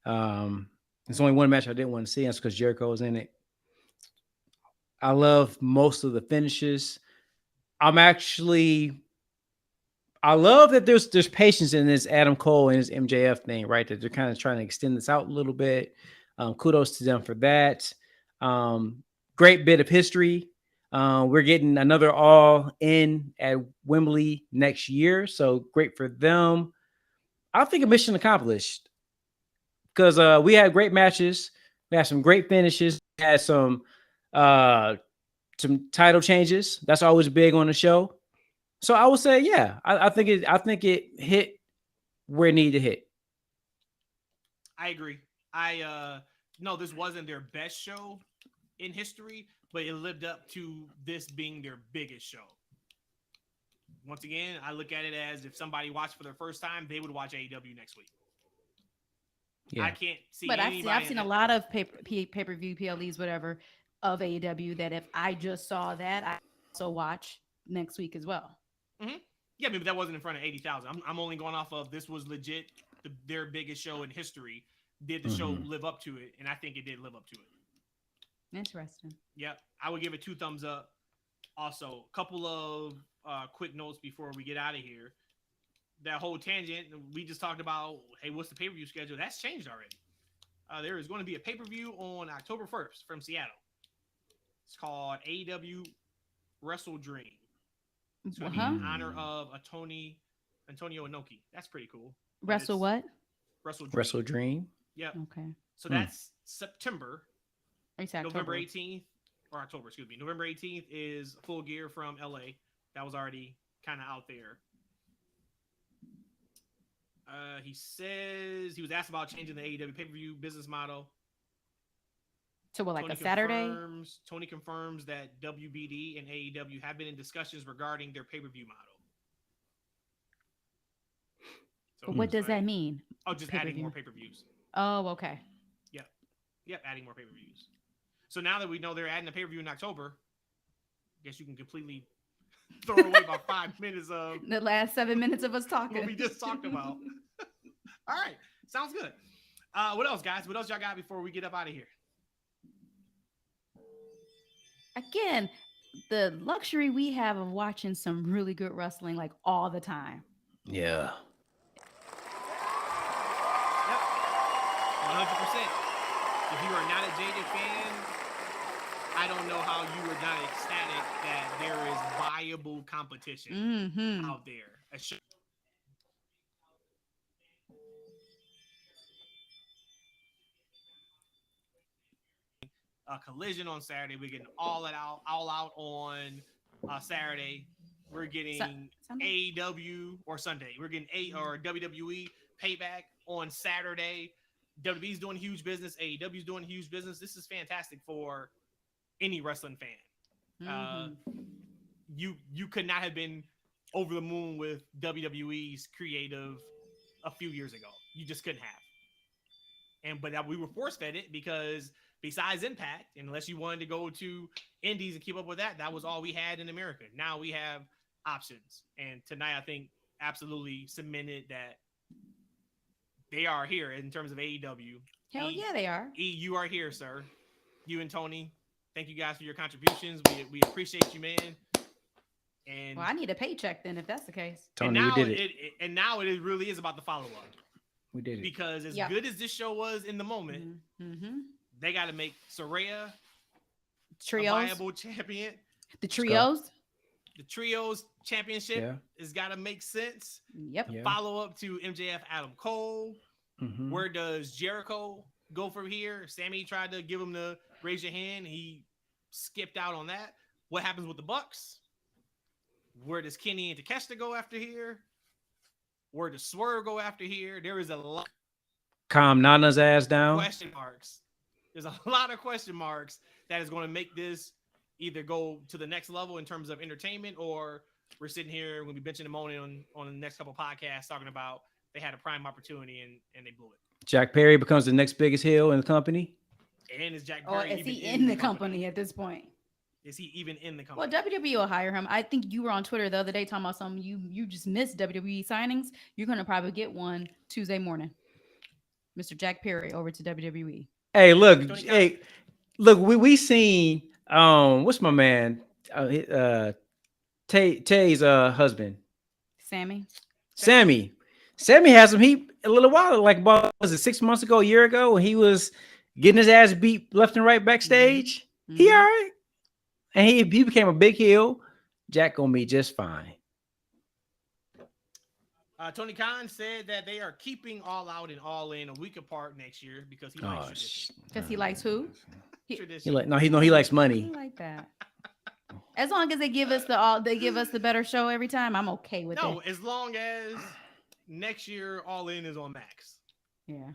There's only one match I didn't want to see, and that's because Jericho was in it. I love most of the finishes. I love that there's patience in this Adam Cole and his MJF thing, right? That they're kind of trying to extend this out a little bit. Kudos to them for that. Great bit of history. We're getting another All In at Wembley next year, so great for them. I think a mission accomplished because we had great matches. We had some great finishes. We had some title changes. That's always big on the show. So I would say, yeah, I think it hit where it needed to hit. I agree. No, this wasn't their best show in history, but it lived up to this being their biggest show. once again, I look at it as if somebody watched for their first time, they would watch AEW next week. Yeah. I can't see. But anybody I've seen a lot of pay-per-view PLEs, whatever, of AEW that if I just saw that, I also watch next week as well. Mm-hmm. Yeah, but that wasn't in front of 80,000. I'm only going off of this was legit their biggest show in history. Did the show live up to it? And I think it did live up to it. Interesting. Yep, I would give it 2 thumbs up. Also, a couple of quick notes before we get out of here. That whole tangent we just talked about, hey, what's the pay-per-view schedule? That's changed already. There is going to be a pay-per-view on October 1st from Seattle. It's called AEW Wrestle Dream. It's going to be in honor of Antonio Inoki. That's pretty cool. Wrestle what? Wrestle Dream. Wrestle Dream. Yep. Okay. So that's September. November October. 18th or October, excuse me. November 18th is Full Gear from LA. That was already kind of out there. He says he was asked about changing the AEW pay-per-view business model. So what, like Tony a Saturday? Tony confirms that WBD and AEW have been in discussions regarding their pay-per-view model. So But what does that mean? Oh, just pay-per-view? adding more pay-per-views. Oh, okay. Yep, adding more pay-per-views. So now that we know they're adding a pay-per-view in October, I guess you can completely throw away about 5 minutes of The last 7 minutes of us talking. what we just talked about. All right, sounds good. What else, guys? What else y'all got before we get up out of here? Again, the luxury we have of watching some really good wrestling like all the time. Yeah. Yep, 100%. If you are not a jaded fan, I don't know how you are not ecstatic that there is viable competition out there. A Collision on Saturday. We're getting all out on Saturday. We're getting AEW or Sunday. We're getting WWE Payback on Saturday. WWE's doing huge business. AEW's doing huge business. This is fantastic for any wrestling fan. You could not have been over the moon with WWE's creative a few years ago. You just couldn't have. But we were force fed it because besides Impact, unless you wanted to go to Indies and keep up with that, that was all we had in America. Now we have options. And tonight, I think absolutely cemented that they are here in terms of AEW. Hell yeah, they are. You are here, sir. You and Tony. Thank you guys for your contributions. We appreciate you, man. And Well, I need a paycheck then if that's the case. Tony, we did it. And now it really is about the follow-up. We did it. Because as good as this show was in the moment, they got to make Saraya a viable champion. The trios. The trios championship has got to make sense. Yep. The follow-up to MJF Adam Cole. Where does Jericho go from here? Sammy tried to give him the raise your hand. He skipped out on that. What happens with the Bucks? Where does Kenny and Takeshita go after here? Where does Swerve go after here? There is a lot. Calm Nana's ass down. Question marks. There's a lot of question marks that is going to make this either go to the next level in terms of entertainment, or we're sitting here when we benching and moaning on the next couple podcasts talking about they had a prime opportunity and they blew it. Jack Perry becomes the next biggest heel in the company. And is Jack Perry is he in the company at this point? Is he even in the company? Well, WWE will hire him. I think you were on Twitter the other day talking about something. You just missed WWE signings. You're going to probably get one Tuesday morning. Mr. Jack Perry over to WWE. Hey, look, we seen what's my man? Tay's husband. Sammy has some heat a little while, like about, was it 6 months ago, a year ago, when he was getting his ass beat left and right backstage. He all right. And he became a big heel. Jack gonna be just fine. Tony Khan said that they are keeping All Out and All In a week apart next year because he likes tradition. Because he likes who? He likes money. I like that. As long as they give us the better show every time, I'm okay with it. No, as long as next year All In is on Max. Yeah.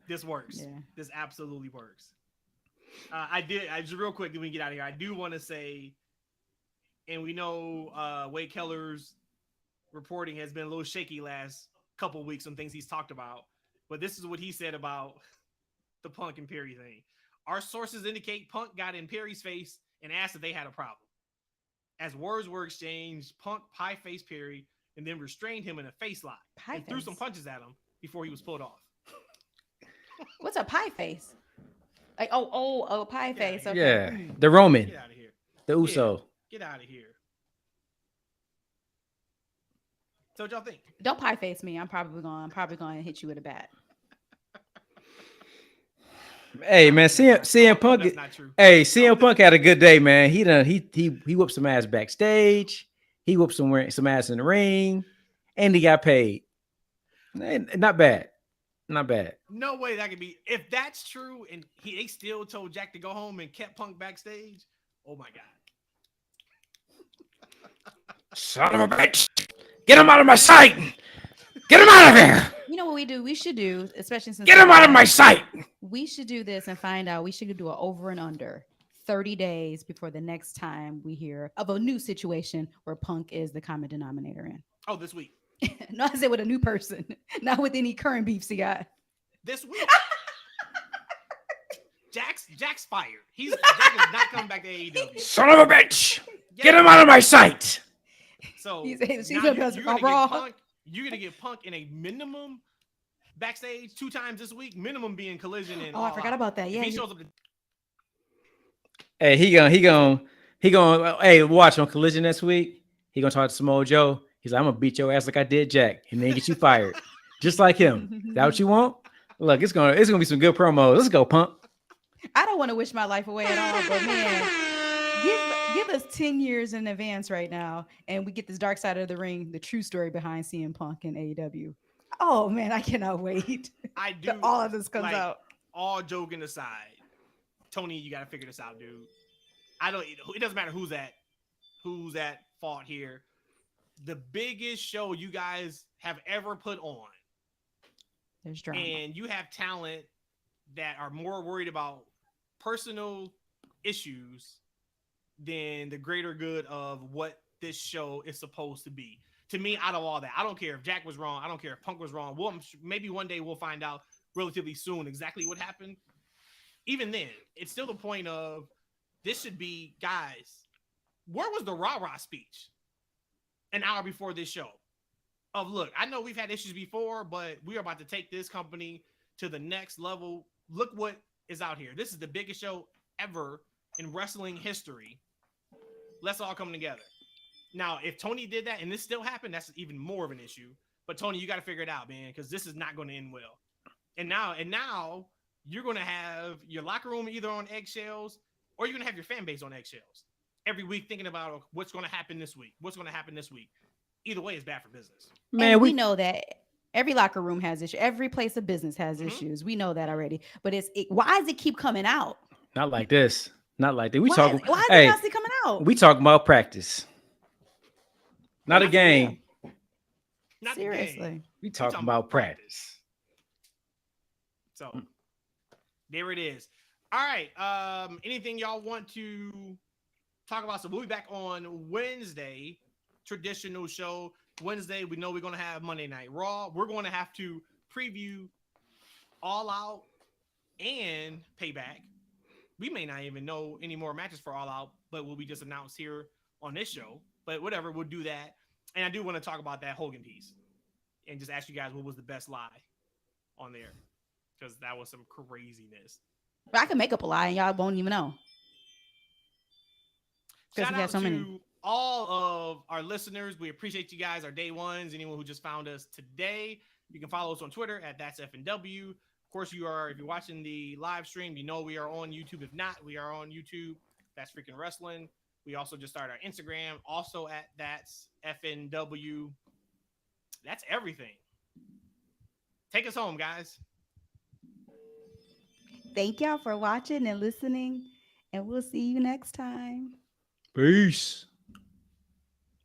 This works. Yeah. This absolutely works. I just real quick, then we get out of here. I do want to say And we know Wade Keller's reporting has been a little shaky last couple of weeks on things he's talked about. But this is what he said about the Punk and Perry thing. Our sources indicate Punk got in Perry's face and asked if they had a problem. As words were exchanged, Punk pie-faced Perry and then restrained him in a face lock and threw some punches at him before he was pulled off. What's a pie face? Like pie face. Okay. Yeah, the Roman, Get out of here. the Uso. Get out of here. So what y'all think? Don't pie face me. I'm probably going to hit you with a bat. Hey man, CM Punk. That's not true. Hey, CM Punk had a good day, man. He whooped some ass backstage. He whooped some ass in the ring, and he got paid. Not bad. Not bad. No way that could be. If that's true, and they still told Jack to go home and kept Punk backstage. Oh my god! Son of a bitch! Get him out of my sight! Get him out of here! You know what we do? We should do, especially since Get him out of my sight! We should do this and find out. We should do an over and under 30 days before the next time we hear of a new situation where Punk is the common denominator in. Oh, this week. No, I said with a new person, not with any current beefs he got. This week. Jack's fired. Jack is not coming back to AEW. Son of a bitch! Get him out of my sight! So He's now you're gonna get Punk in a minimum backstage 2 times this week. Minimum being Collision and I forgot about that. Yeah, if he shows up. Hey, he gonna. Hey, watch on Collision next week. He gonna talk to Samoa Joe. He's like, I'm gonna beat your ass like I did Jack, and then get you fired, just like him. Is that what you want? Look, it's gonna be some good promos. Let's go, Punk. I don't want to wish my life away at all, but man, give us 10 years in advance right now, and we get this dark side of the ring, the true story behind CM Punk and AEW. Oh man, I cannot wait. I do. All of this comes like, out. All joking aside, Tony, you gotta figure this out, dude. It doesn't matter who's at fault here. The biggest show you guys have ever put on. There's drama. And you have talent that are more worried about personal issues than the greater good of what this show is supposed to be. To me, out of all that, I don't care if Jack was wrong. I don't care if Punk was wrong. Maybe one day we'll find out relatively soon exactly what happened. Even then, it's still the point of this should be, guys, where was the rah-rah speech an hour before this show? Of, look, I know we've had issues before, but we are about to take this company to the next level. Look what is out here. This is the biggest show ever in wrestling history. Let's all come together. Now, if Tony did that and this still happened, that's even more of an issue. But Tony, you got to figure it out, man, because this is not going to end well. And now you're going to have your locker room either on eggshells or you're going to have your fan base on eggshells every week thinking about what's going to happen this week. What's going to happen this week? Either way, it's bad for business. Man, we know that every locker room has issues. Every place of business has issues. We know that already. But why does it keep coming out? Not like this. Not like that. Why is it constantly coming out? We talking about practice. Not a game. Not seriously. Game. We talking about practice. So there it is. All right. Anything y'all want to talk about? So we'll be back on Wednesday. Traditional show. Wednesday, we know we're going to have Monday Night Raw. We're going to have to preview All Out and Payback. We may not even know any more matches for All Out, but will be just announced here on this show. But whatever, we'll do that. And I do want to talk about that Hogan piece and just ask you guys what was the best lie on there, because that was some craziness. But I can make up a lie and y'all won't even know. Shout out to all of our listeners. We appreciate you guys, our day ones, anyone who just found us today. You can follow us on Twitter at That's FNW. Of course, if you're watching the live stream, you know we are on YouTube. If not, we are on YouTube. That's Freakin Wrestling. We also just started our Instagram, also at That's FNW. That's everything. Take us home, guys. Thank y'all for watching and listening, and we'll see you next time. Peace.